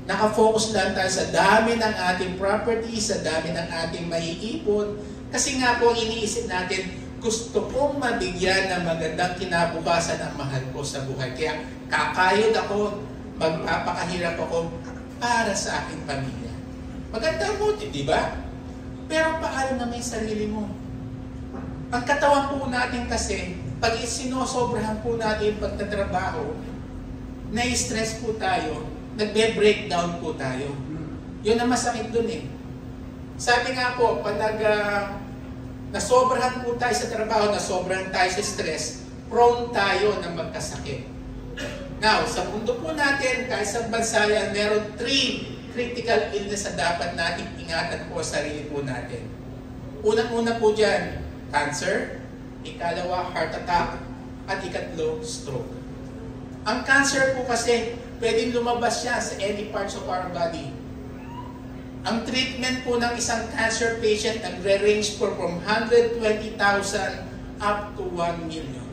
[SPEAKER 6] Nakafocus lang tayo sa dami ng ating property, sa dami ng ating maiipon. Kasi nga po, iniisip natin, gusto kong mabigyan ng magandang kinabukasan ang mahal ko sa buhay. Kaya kakayod ako, magpapakahirap ako para sa aking pamilya. Magandang motive, di ba? Pero paano na may sarili mo? Ang katawan po natin kasi, pag sinosobrahan po natin yung pagtatrabaho, na-stress po tayo, nagbe-breakdown po tayo. Yun ang masakit dun eh. Sabi nga po, pag nasobrahan po tayo sa trabaho, nasobrahan tayo sa stress, prone tayo na magkasakit. Now, sa mundo po natin, kahit sa bansa yan, meron 3 critical illness na dapat natin ingatan po sa sarili po natin. Unang-una po dyan, cancer, ikalawa, heart attack, at ikatlo, stroke. Ang cancer po kasi, pwedeng lumabas siya sa any parts of our body. Ang treatment po ng isang cancer patient nagre-range po from 120,000 up to 1 million.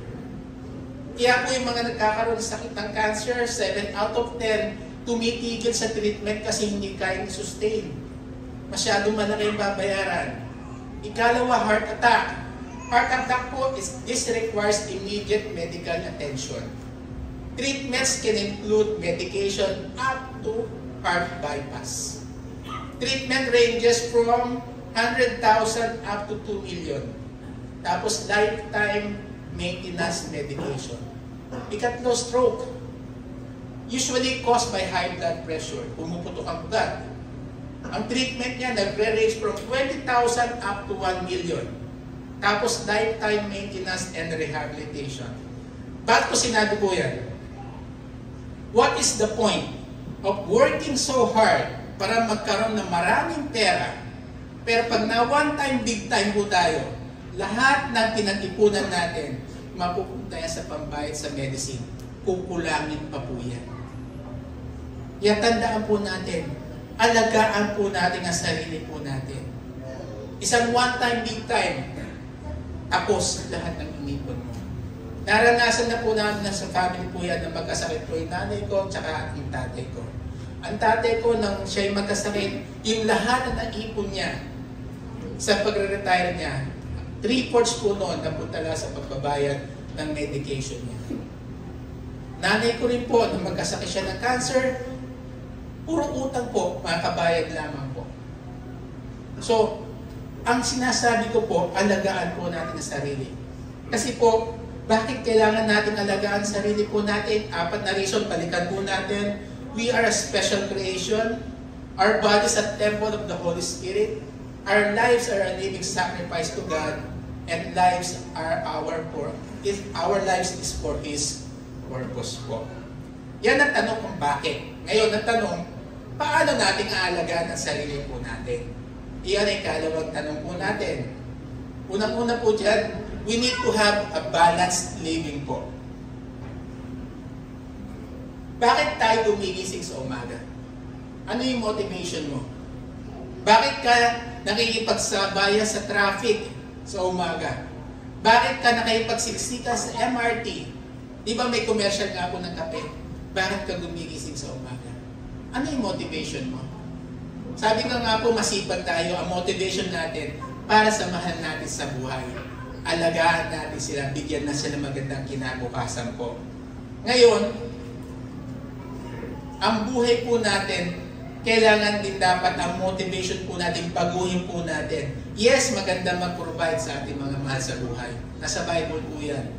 [SPEAKER 6] Kaya po yung mga nagkakaroon ng sakit ng cancer, 7 out of 10 tumitigil sa treatment kasi hindi kayang sustain. Masyadong malaki yung babayaran. Ikalawa, heart attack. Heart attack po, this requires immediate medical attention. Treatments can include medication up to heart bypass. Treatment ranges from 100,000 up to 2 million. Tapos lifetime maintenance medication. Ikatlo, stroke. Usually caused by high blood pressure. Pumuputok ang ugat. Ang treatment niya nagre-range from 20,000 up to 1 million. Tapos lifetime maintenance and rehabilitation. Bakit ko sinabi po yan? What is the point of working so hard para magkaroon ng maraming pera, pero pag na one time, big time po tayo, lahat ng pinag-ipunan natin, mapupunta yan sa pambayad sa medicine. Kukulangin pa po yan. Kaya tandaan po natin, alagaan po natin ang sarili po natin. Isang one time, big time, tapos lahat ng inipon mo. Naranasan na po namin sa family po yan na magkasakit po yung nanay ko tsaka yung tatay ko. Ang tatay ko, nang siya'y magkasakit, yung lahat na naipon niya sa pagre-retire niya, 3/4 po noon napunta lang sa pagbabayad ng medication niya. Nanay ko rin po, nang magkasakit siya ng cancer, puro utang po, makabayad lamang po. So, ang sinasabi ko po, alagaan po natin ang sarili. Kasi po, bakit kailangan natin alagaan ang sarili po natin? 4 na reason, balikan po natin. We are a special creation. Our body is a temple of the Holy Spirit. Our lives are a living sacrifice to God. And lives are our lives is for His purpose po. Yan ang tanong kung bakit. Ngayon, ang tanong, paano natin aalagaan ang sarili po natin? Iyan ay kalawang tanong po natin. Unang-una po dyan, we need to have a balanced living po. Bakit tayo gumigising sa umaga? Ano yung motivation mo? Bakit ka nakikipagsabayan sa traffic sa umaga? Bakit ka nakikipagsiksikan sa MRT? Di ba may commercial nga po ng kape? Bakit ka gumigising sa umaga? Ano yung motivation mo? Sabi nga po, masipag tayo. Ang motivation natin para sa mahal natin sa buhay. Alagaan natin sila, bigyan na sila magandang kinabukasan po. Ngayon, ang buhay po natin, kailangan din dapat ang motivation po natin, baguhin po natin. Yes, maganda mag-provide sa ating mga mahal sa buhay. Nasa Bible po yan.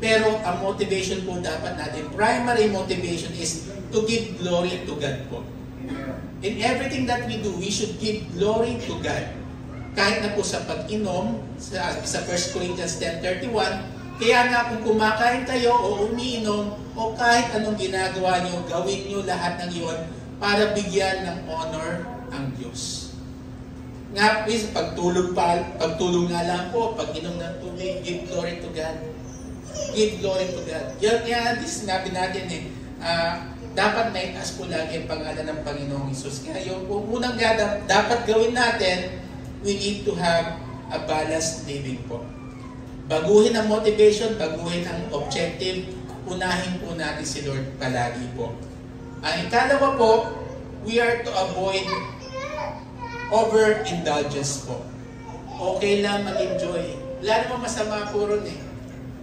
[SPEAKER 6] Pero ang motivation po dapat natin, primary motivation is to give glory to God po. In everything that we do, we should give glory to God. Kahit na po sa pag-inom, sa 1 Corinthians 10:31, kaya nga kung kumakain kayo o umiinom o kahit anong ginagawa nyo, gawin nyo lahat ng iyon para bigyan ng honor ang Diyos. Nga please, pagtulog nga lang po, pag-inom ng tubig, give glory to God. Give glory to God. Yan, sinabi natin dapat may taas po lagi ang pangalan ng Panginoong Hesus. Kaya yung unang dapat gawin natin, we need to have a balanced living po. Baguhin ang motivation, baguhin ang objective, unahin po natin si Lord palagi po. Ang ikalawa po, we are to avoid overindulgence po. Okay lang mag-enjoy. Wala naman masama po ron eh.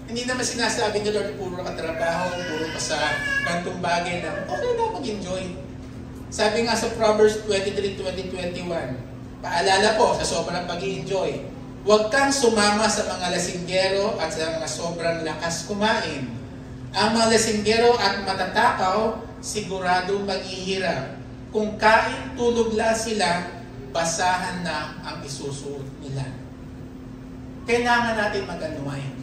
[SPEAKER 6] Hindi naman sinasabi ni Lord, puro ka trabaho, puro ka sa kantong bagay na okay lang mag-enjoy. Sabi nga sa Proverbs 23:20-21, paalala po sa sobrang pag-i-enjoy, huwag kang sumama sa mga lasinggero at sa mga sobrang lakas kumain. Ang mga lasinggero at matatakaw, sigurado maghihirap. Kung kain, tulog lang sila, basahan na ang isusuot nila. kailangan natin mag-unwind.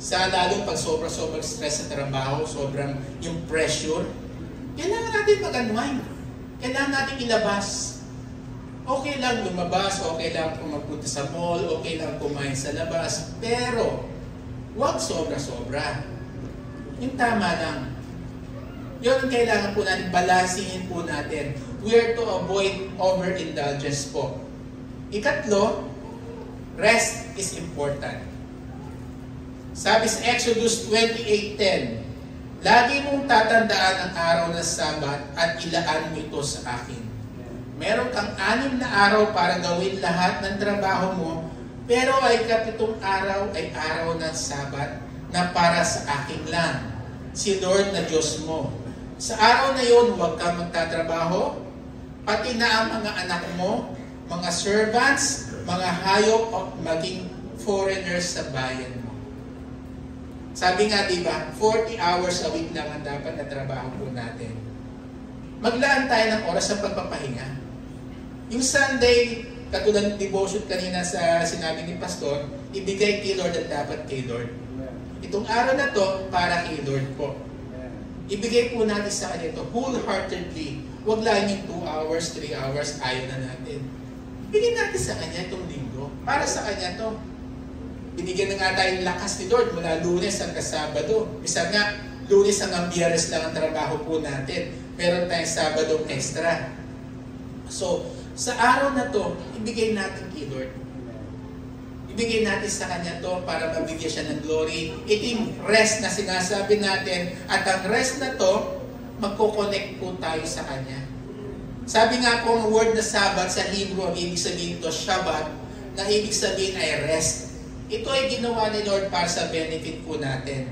[SPEAKER 6] Lalong pag sobrang stress sa trabaho, sobrang yung pressure, kailangan natin mag-unwind. Kailangan natin ilabas. Okay lang lumabas, okay lang pumunta sa mall, okay lang kumain sa labas, pero huwag sobra-sobra. Yung tama lang. Yun ang kailangan po natin, balancingin po natin. We are to avoid overindulgence po. Ikatlo, rest is important. Sabi sa Exodus 28:10, lagi mong tatandaan ang araw ng Sabat at ilaan mo ito sa akin. Meron kang 6 na araw para gawin lahat ng trabaho mo, pero ay 7 araw ay araw ng Sabat na para sa akin lang, si Lord na Diyos mo. Sa araw na yon, huwag kang magtatrabaho, pati na ang mga anak mo, mga servants, mga hayop o maging foreigners sa bayan mo. Sabi nga, diba, 40 hours a week lang ang dapat na trabaho po natin. Maglaan tayo ng oras sa pagpapahinga. Yung Sunday, katulad ng devotion kanina sa sinabi ni Pastor, ibigay kay Lord at dapat kay Lord. Itong araw na to, para kay Lord po. Ibigay po natin sa Kanya ito wholeheartedly. Huwag lang yung 2 hours, 3 hours, ayaw na natin. Bigyan natin sa Kanya itong linggo. Para sa Kanya to. Binigyan na nga tayong lakas ni Lord mula Lunes hanggang Sabado. Minsan nga, Lunes hanggang Biyernes lang ang trabaho po natin. Meron tayong Sabado extra. So, sa araw na to, ibigay natin kay Lord. Ibigay natin sa Kanya to para mabigyan siya ng glory. Ito yung rest na sinasabi natin. At ang rest na to, magkoconnect po tayo sa Kanya. Sabi nga po ang word na Sabbath sa Hebrew, ang ibig sabihin to Shabbat, na ibig sabihin ay rest. Ito ay ginawa ni Lord para sa benefit po natin.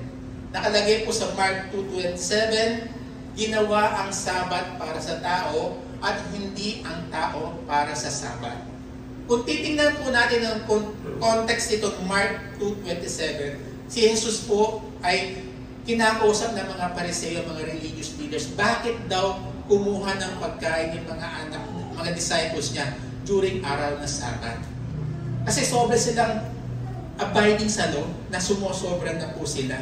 [SPEAKER 6] Nakalagay po sa Mark 2:27, ginawa ang Sabbath para sa tao at hindi ang tao para sa Sabbath. Kung titingnan po natin ang context nitong Mark 2:27, si Jesus po ay kinakausap ng mga Pariseo, mga religious leaders. Bakit daw kumuha ng pagkain ng mga anak, mga disciples niya during araw na Sabbath? Kasi sobra silang abiding sa law, na sumusobra na po sila.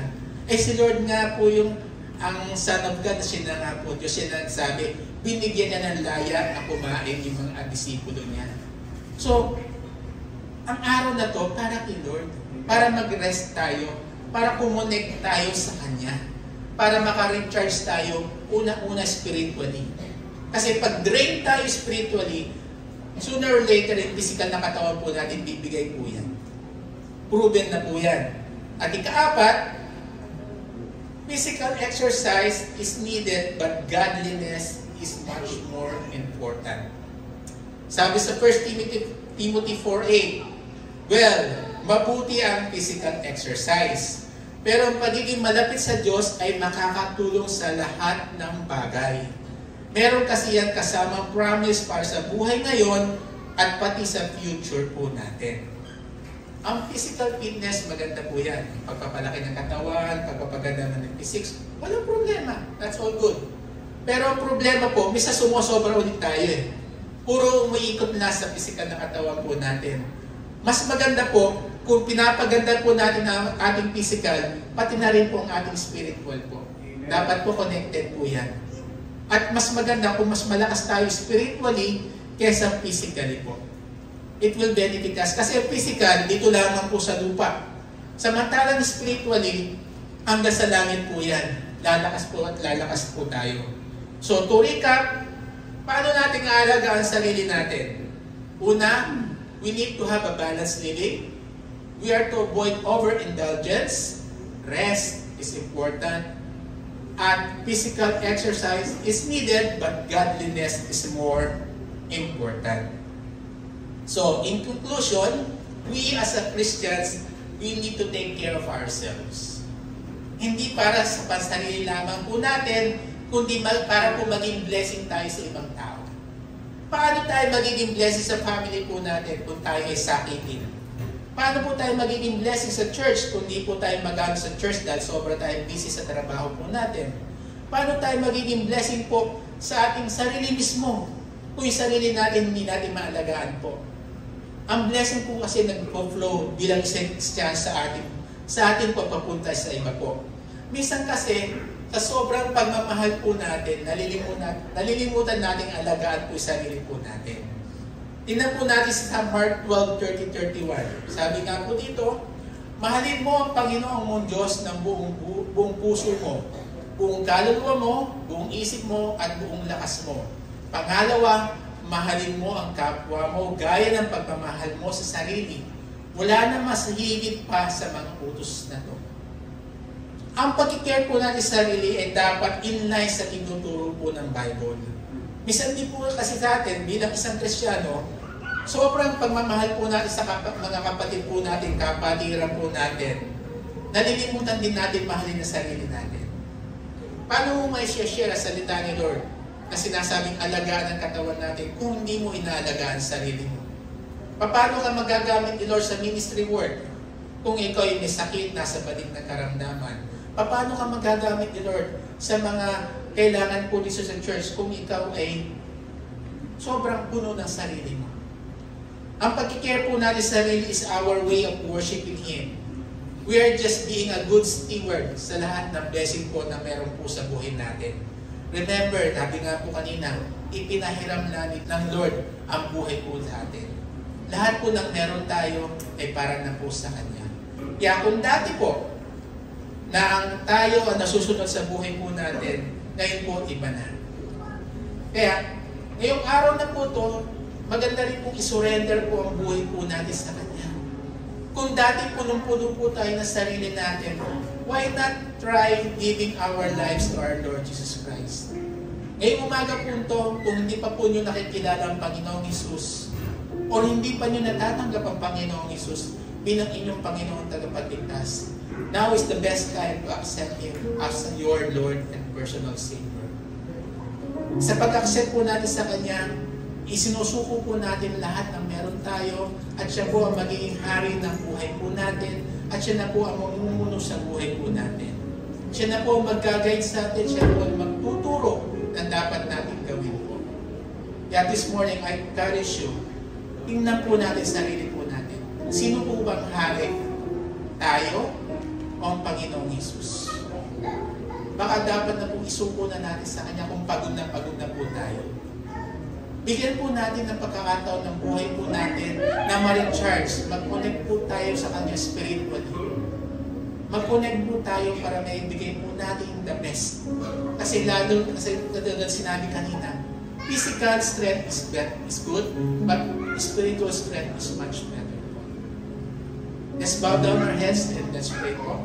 [SPEAKER 6] Eh si Lord nga po yung ang Son of God, siya na nga po Diyos, siya na nagsabi, binigyan niya ng laya na kumain yung mga disipulo niya. So, ang araw na to para kay Lord, para mag-rest tayo, para kumonect tayo sa Kanya, para maka-recharge tayo una-una spiritually. Kasi pag drain tayo spiritually, sooner or later, yung physical na katawan po natin, bibigay po yan. Proven na po yan. At ika-4, physical exercise is needed but godliness is much more important. Sabi sa 1 Timothy 4:8, well, mabuti ang physical exercise, pero ang pagiging malapit sa Diyos ay makakatulong sa lahat ng bagay. Meron kasi yan kasamang promise para sa buhay ngayon at pati sa future po natin. Ang physical fitness, maganda po yan. Pagpapalaki ng katawan, pagpapaganda ng physics, walang problema. That's all good. Pero ang problema po, misa sumusobra ulit tayo eh. Puro umiikot na sa physical na katawan po natin. Mas maganda po, kung pinapaganda po natin ang ating physical, pati na rin po ang ating spiritual po. Dapat po connected po yan. At mas maganda kung mas malakas tayo spiritually kesa physically po. It will benefit us. Kasi physical, dito lamang po sa lupa. Samantalang spiritually, hanggang sa langit po yan. Lalakas po at lalakas po tayo. So, to recap, paano natin aalagaan ang sarili natin? Una, we need to have a balanced living. We are to avoid overindulgence. Rest is important. At physical exercise is needed, but godliness is more important. So, in conclusion, we as a Christians, we need to take care of ourselves. Hindi para sa pansarili lamang po natin, kundi para po maging blessing tayo sa ibang tao. Paano tayo magiging blessing sa family po natin kung tayo ay sakitin? Paano po tayo magiging blessing sa church kung di po tayo magano sa church dahil sobra tayo busy sa trabaho po natin? Paano tayo magiging blessing po sa ating sarili mismo kung yung sarili natin hindi natin maalagaan po? Ang blessing po kasi nagpo-flow bilang isang Kristiyan sa atin po papunta sa iba po. Minsan kasi, sa sobrang pagmamahal po natin, nalilimutan natin alagaan po yung sarili po natin. Tingnan po natin sa Mark 12:30-31. Sabi nga po dito, mahalin mo ang Panginoong mong Diyos ng buong puso mo, buong kaluluwa mo, buong isip mo, at buong lakas mo. Pangalawa, mahalin mo ang kapwa mo gaya ng pagmamahal mo sa sarili. Wala na mas higit pa sa mga utos na to. Ang pag-care po natin sa sarili ay dapat inline sa tinuturo po ng Bible. Minsan din po kasi sa atin, bilang isang Kristiyano, sobrang pagmamahal po natin sa mga kapatid po natin, kapatiran po natin, nalilimutan din natin mahalin na sarili natin. Paano mo may share ang salita ni Lord na sinasabing alagaan ang katawan natin kung hindi mo inaalagaan sarili mo? Paano ka magagamit ni Lord sa ministry work kung ikaw ay may sakit, nasa balik ng karamdaman? Paano ka magagamit ni Lord sa mga kailangan po dito sa church kung ikaw ay sobrang puno ng sarili mo? Ang pag-care po natin sa sarili is our way of worshiping Him. We are just being a good steward sa lahat ng blessing po na meron po sa buhay natin. Remember, sabi nga po kanina, ipinahiram natin ng Lord ang buhay po natin. Lahat po ng meron tayo ay para na po sa Kanya. Kaya kung dati po, na ang tayo ang nasusunod sa buhay po natin, ngayon po iba na. Kaya, ngayong araw na po to, maganda rin pong isurrender po ang buhay po natin sa Kanya. Kung dati punong-puno po tayo ng sarili natin, why not try giving our lives to our Lord Jesus Christ? Ngayong umaga po ito, kung hindi pa po nyo nakikilala ang Panginoong Hesus, o hindi pa nyo natatanggap ang Panginoong Hesus bilang inyong Panginoong tagapagligtas, now is the best time to accept Him as your Lord and personal Savior. Sa pag-accept po natin sa Kanya, isinusuko po natin lahat ng meron tayo at siya po ang magiging hari ng buhay po natin at siya na po ang mamumuno sa buhay po natin. Siya na po ang mag-guide sa atin, siya po ang magtuturo na dapat natin gawin po. Kaya this morning, I encourage you, tingnan po natin sarili po natin. Sino po bang hari? Tayo o ang Panginoong Hesus? Baka dapat na po isuko na natin sa Kanya kung pagod na po tayo. Bigyan po natin ng pagkakataon ng buhay po natin na ma-recharge. Mag-connect po tayo sa Kanya spiritually. Mag-connect po tayo para maibigay po natin the best. Kasi lalo, kasi sinabi kanina, physical strength is good, but spiritual strength is much better. Let's bow down our heads and let's pray po.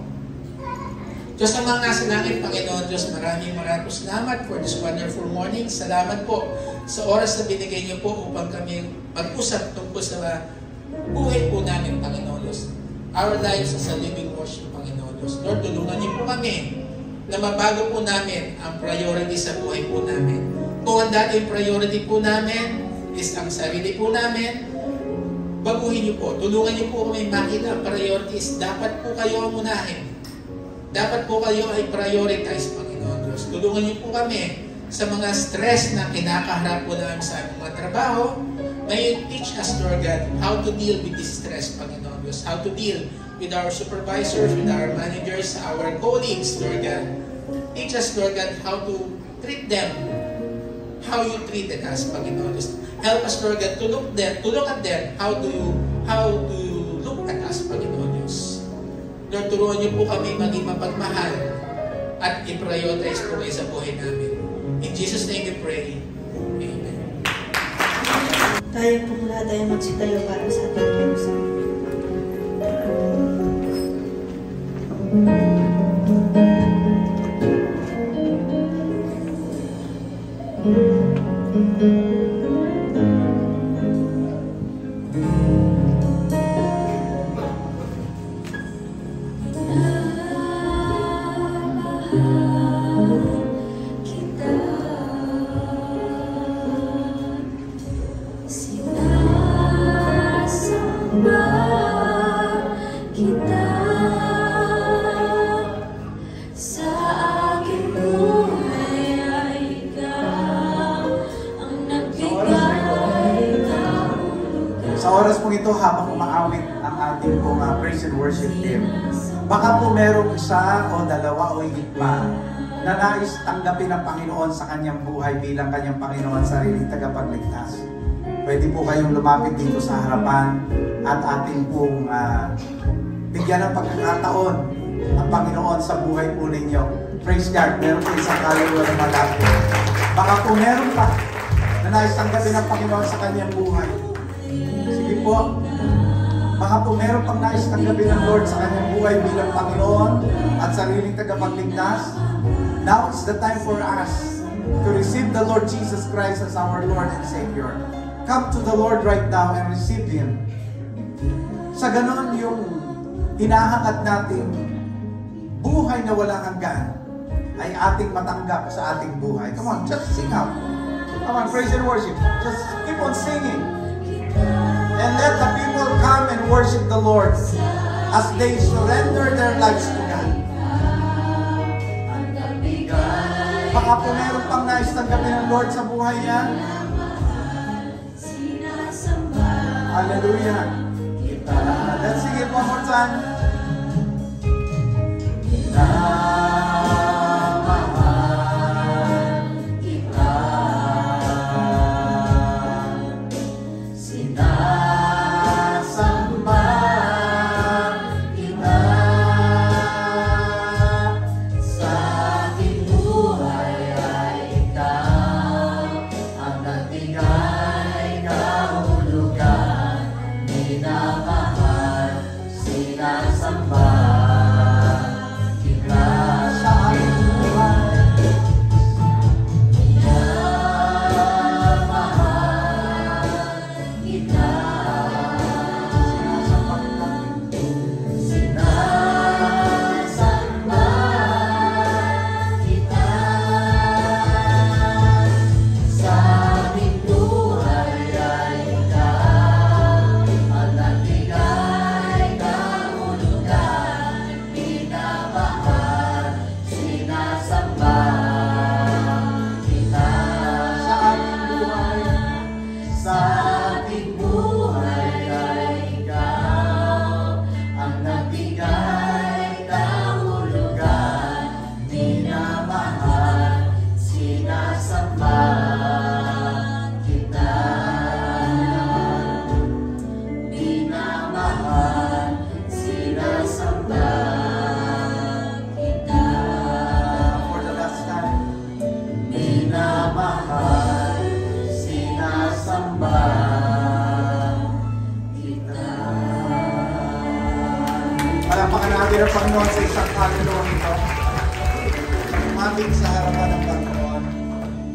[SPEAKER 6] Diyos na mga nasa langit, Panginoon Diyos, maraming salamat for this wonderful morning. Salamat po sa oras na binigay niyo po upang kami mag-usap tungkol sa buhay po namin, Panginoon Diyos. Our lives as a living worship, Panginoon Diyos. Lord, tulungan niyo po kami na mabago po namin ang priority sa buhay po namin. Kung ang dating priority po namin is ang sarili po namin, baguhin niyo po. Tulungan niyo po kami makita ang priorities. Dapat po kayo ang unahin. Dapat po kayo ay prioritize, Panginoon Diyos. Tulungan niyo po kami sa mga stress na kinakaharap po namin sa aming mga trabaho. May you teach us, Lord God, how to deal with this stress, Panginoon Diyos. How to deal with our supervisors, with our managers, our colleagues, Lord God. Teach us, Lord God, how to treat them how you treated us, Panginoon Diyos. Help us, Lord God, to look at them, how do you look at us, Panginoon Diyos. Lord, turuan niyo po kami maging mapagmahal at i-prioritize po kayo sa buhay namin. In Jesus' name we pray. Amen.
[SPEAKER 3] Tayo pong lahat ay magsitayo para sa ating pag-usap.
[SPEAKER 1] ito habang umaawit ang ating praise and worship team. Baka po merong isa o dalawa o higit pa na nais tanggapin ng Panginoon sa kanyang buhay bilang kanyang Panginoon sariling tagapagligtas. Pwede po kayong lumapit dito sa harapan at ating pong bigyan ng pagkakataon ang Panginoon sa buhay po ninyo. Praise God, meron po isang kaluluwa na malapit. Baka po meron pa na nais tanggapin ng Panginoon sa kanyang buhay. Sige po, baka po meron pang nais tanggapin ng Lord sa kanyang buhay bilang Panginoon at sariling tagapagligtas. Now is the time for us to receive the Lord Jesus Christ as our Lord and Savior. Come to the Lord right now and receive Him. Sa ganon yung hinahangat natin buhay na walang hanggan ay ating matanggap sa ating buhay. Come on, just sing out. Come on, praise and worship. Just keep on singing. And let the people come and worship the Lord as they surrender their lives to God. Baka po meron pang nais tanggapin ng Lord sa buhay niya. Hallelujah. Let's sing it one more time. Palapakan natin ang Panginoon sa isang kaluluwa ito. Umapit sa harapan ng Panginoon.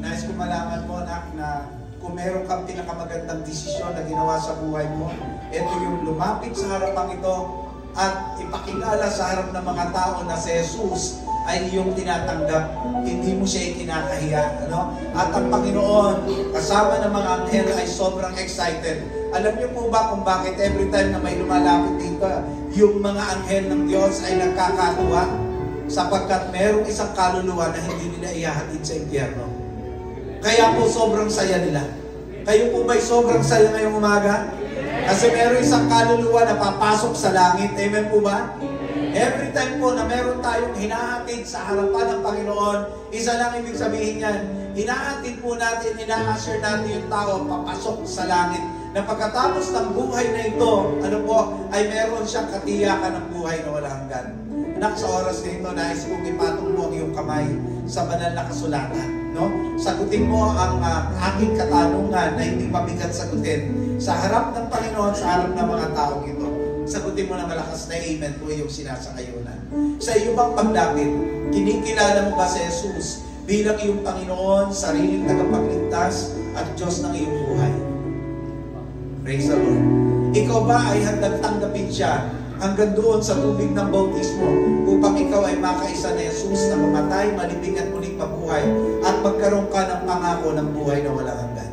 [SPEAKER 1] Nais ko malaman mo, anak, na kung meron kang pinakamagandang desisyon na ginawa sa buhay mo, ito yung lumapit sa harapan ito at ipakilala sa harap ng mga tao na si Jesus ay iyong tinatanggap. Hindi mo siya ikinakahiya. Ano? At ang Panginoon, kasama ng mga anghel ay sobrang excited. Alam niyo po ba kung bakit every time na may lumalapit dito, yung mga anghel ng Diyos ay nagkakatuwa? Sapagkat merong isang kaluluwa na hindi nila ihahatid sa impyerno. Kaya po sobrang saya nila. Kayo po ba'y sobrang saya ngayong umaga? Kasi merong isang kaluluwa na papasok sa langit. Amen po ba? Every time po na meron tayong hinahatid sa harapan ng Panginoon, isa lang ibig sabihin yan, hinahatid po natin, ina-assure natin yung tao papasok sa langit. Na pagkatapos ng buhay na ito, ano po, ay meron siyang katiyakan ng buhay na walang hanggan. Anak, sa oras na ito, nais kong ipatong mo ang iyong kamay sa banal na kasulatan. No? Sagutin mo ang aking katanungan na hindi mabigat sagutin sa harap ng Panginoon, sa harap ng mga taong ito. Sagutin mo na malakas na amen po yung sinasangayunan. Sa iyo bang paglapit, kinikilala mo ba si Jesus bilang iyong Panginoon, sariling tagapagligtas at Diyos ng iyong buhay? Praise the Lord. Ikaw ba ay handang tanggapin siya hanggang doon sa tubig ng bautismo upang ikaw ay makaisa na Jesus na mamatay, malibing at muling mabuhay at magkaroon ka ng pangako ng buhay na walang hanggan?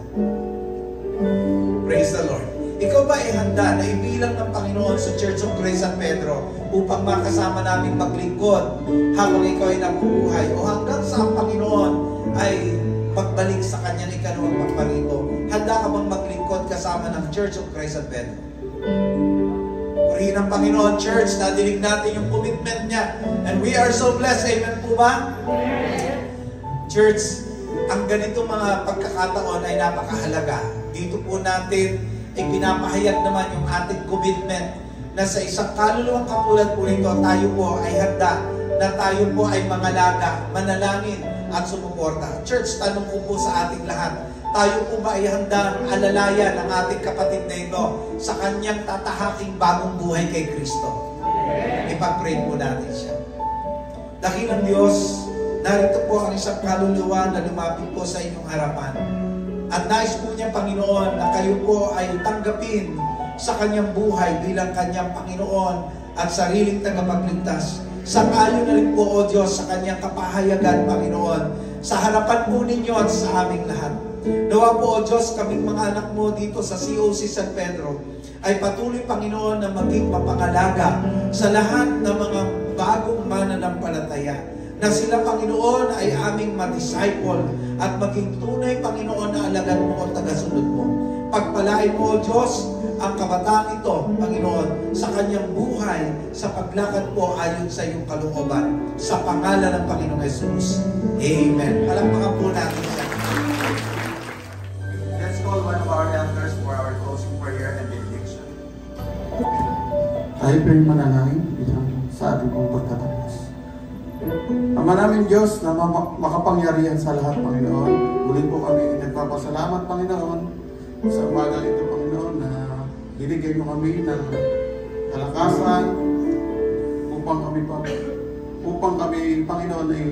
[SPEAKER 1] Praise the Lord. Ikaw ba ay handa na ibilang ng Panginoon sa Church of Grace San Pedro upang makasama namin maglingkod habang ikaw ay nabubuhay o hanggang sa ang Panginoon ay pagbalik sa kanyang ikalawang pagparito? Handa ka bang maglingkod kasama ng Church of Christ San Pedro? Purihin ang Panginoon, church. Nadinig natin yung commitment niya. And we are so blessed. Amen po ba? Church, ang ganitong mga pagkakataon ay napakahalaga. Dito po natin ay pinapahayag naman yung ating commitment na sa isang kaluluwang katulad po nito, tayo po ay handa na tayo po ay mangalaga, manalangin at sumuporta. Church, tanong ko po sa ating lahat, tayo po ba ay handang alalayan ang ating kapatid na ito sa kanyang tatahaking bagong buhay kay Kristo? Ipag-pray po natin siya. Dakilang Diyos, narito po ang isang kaluluwa na lumapit po sa inyong harapan. At nais po niya, Panginoon, na kayo po ay tanggapin sa kanyang buhay bilang kanyang Panginoon at sariling tagapagligtas. Sangayon na rin po, O Diyos, sa kanyang kapahayagan, Panginoon, sa harapan po ninyo at sa aming lahat. Nawa po, O Diyos, kaming mga anak mo dito sa COC San Pedro ay patuloy, Panginoon, na maging mapangalaga sa lahat ng mga bagong mananampalataya, na sila, Panginoon, ay aming ma-disciple at maging tunay, Panginoon, na alagad mo o tagasunod mo. Pagpalain mo, O Diyos, ang kabataang ito, Panginoon, sa kanyang buhay, sa paglakad po ayon sa iyong kalooban. Sa pangalan ng Panginoong Jesus. Amen. Palakpakan po natin siya.
[SPEAKER 7] Let's call one of our elders for our closing prayer and benediction.
[SPEAKER 8] Tayo po'y manalangin sa ating pong pagtatapos. Ama namin Diyos na makapangyarihan sa lahat, Panginoon. Muli po kami nagpapasalamat, Panginoon, sa umagang ito, Panginoon, na binigyan mo kami ng kalakasan upang kami, Panginoon, ay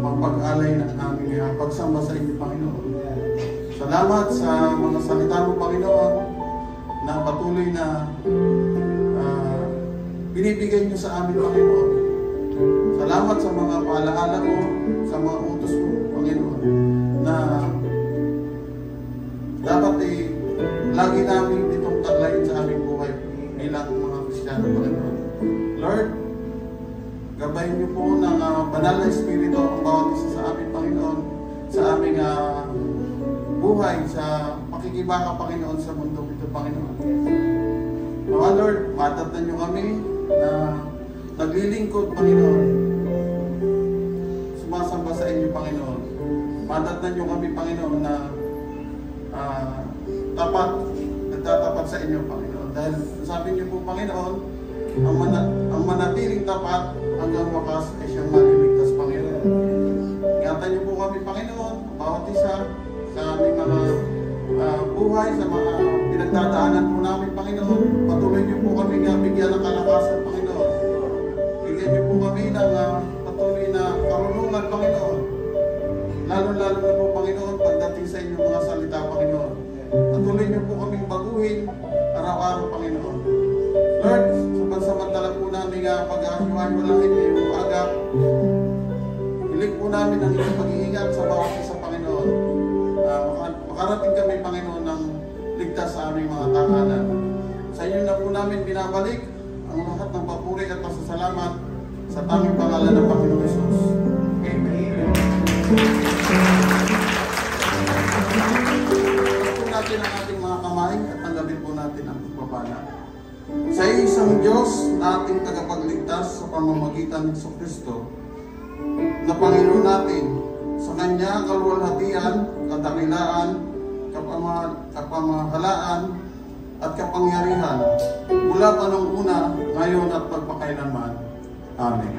[SPEAKER 8] mapag-alay ng aming pagsamba sa inyo, Panginoon. Salamat sa mga salita mo, Panginoon, na patuloy na binibigay niyo sa amin, Panginoon. Salamat sa mga paalaala mo, sa mga utos mo, Panginoon, na dapat lagi namin itong taglayin sa aming buhay bilang mga Kristiyano, Panginoon. Lord, gabayin niyo po ng banal na Espiritu ang bawat isa sa amin, Panginoon, sa aming buhay, sa pakikibaka, Panginoon, sa mundo ito, Panginoon. Mga Lord, matatnan niyo kami na naglilingkod, Panginoon, sumasamba sa inyo, Panginoon. Matatnan niyo kami, Panginoon, na nagtatapat sa inyo, Panginoon. Dahil sabi niyo po, Panginoon, ang manatiling tapat hanggang wakas ay siyang maliligtas, Panginoon. Ingatan niyo po kami, Panginoon, bawat isa sa aming mga buhay, sa mga pinagdadaanan po namin, Panginoon. Patuloy niyo po kami bigyan ng kalakasan, Panginoon. Bigyan niyo po kami ng patuloy na karunungan, Panginoon. Lalo-lalo na po, Panginoon, pagdating sa inyong mga salita, Panginoon. Patuloy niyo po kaming baguhin araw-araw, Panginoon. Lord, sa pansamantala po namin pag-ahiwa-hiwalahin niyo yung umaga, hiling po namin ang inyong pag-iingat sa bawat isa, Panginoon. Makarating kami, Panginoon, ng ligtas sa aming mga tahanan. Sa inyo na po namin binabalik ang lahat ng papuri at pasasalamat sa tanging pangalan ng Panginoon Jesus. Amen. Tapos natin ang ating mga kamay at tanggapin po natin ang pagpapala. Sa isang Diyos na ating tagapagligtas sa pamamagitan ng Kristo, na Panginoon natin, sa Kanya kaluwalhatian, kadakilaan, kapamahalaan, at kapangyarihan, mula pa nung una, ngayon at pagpakailanman. Amen.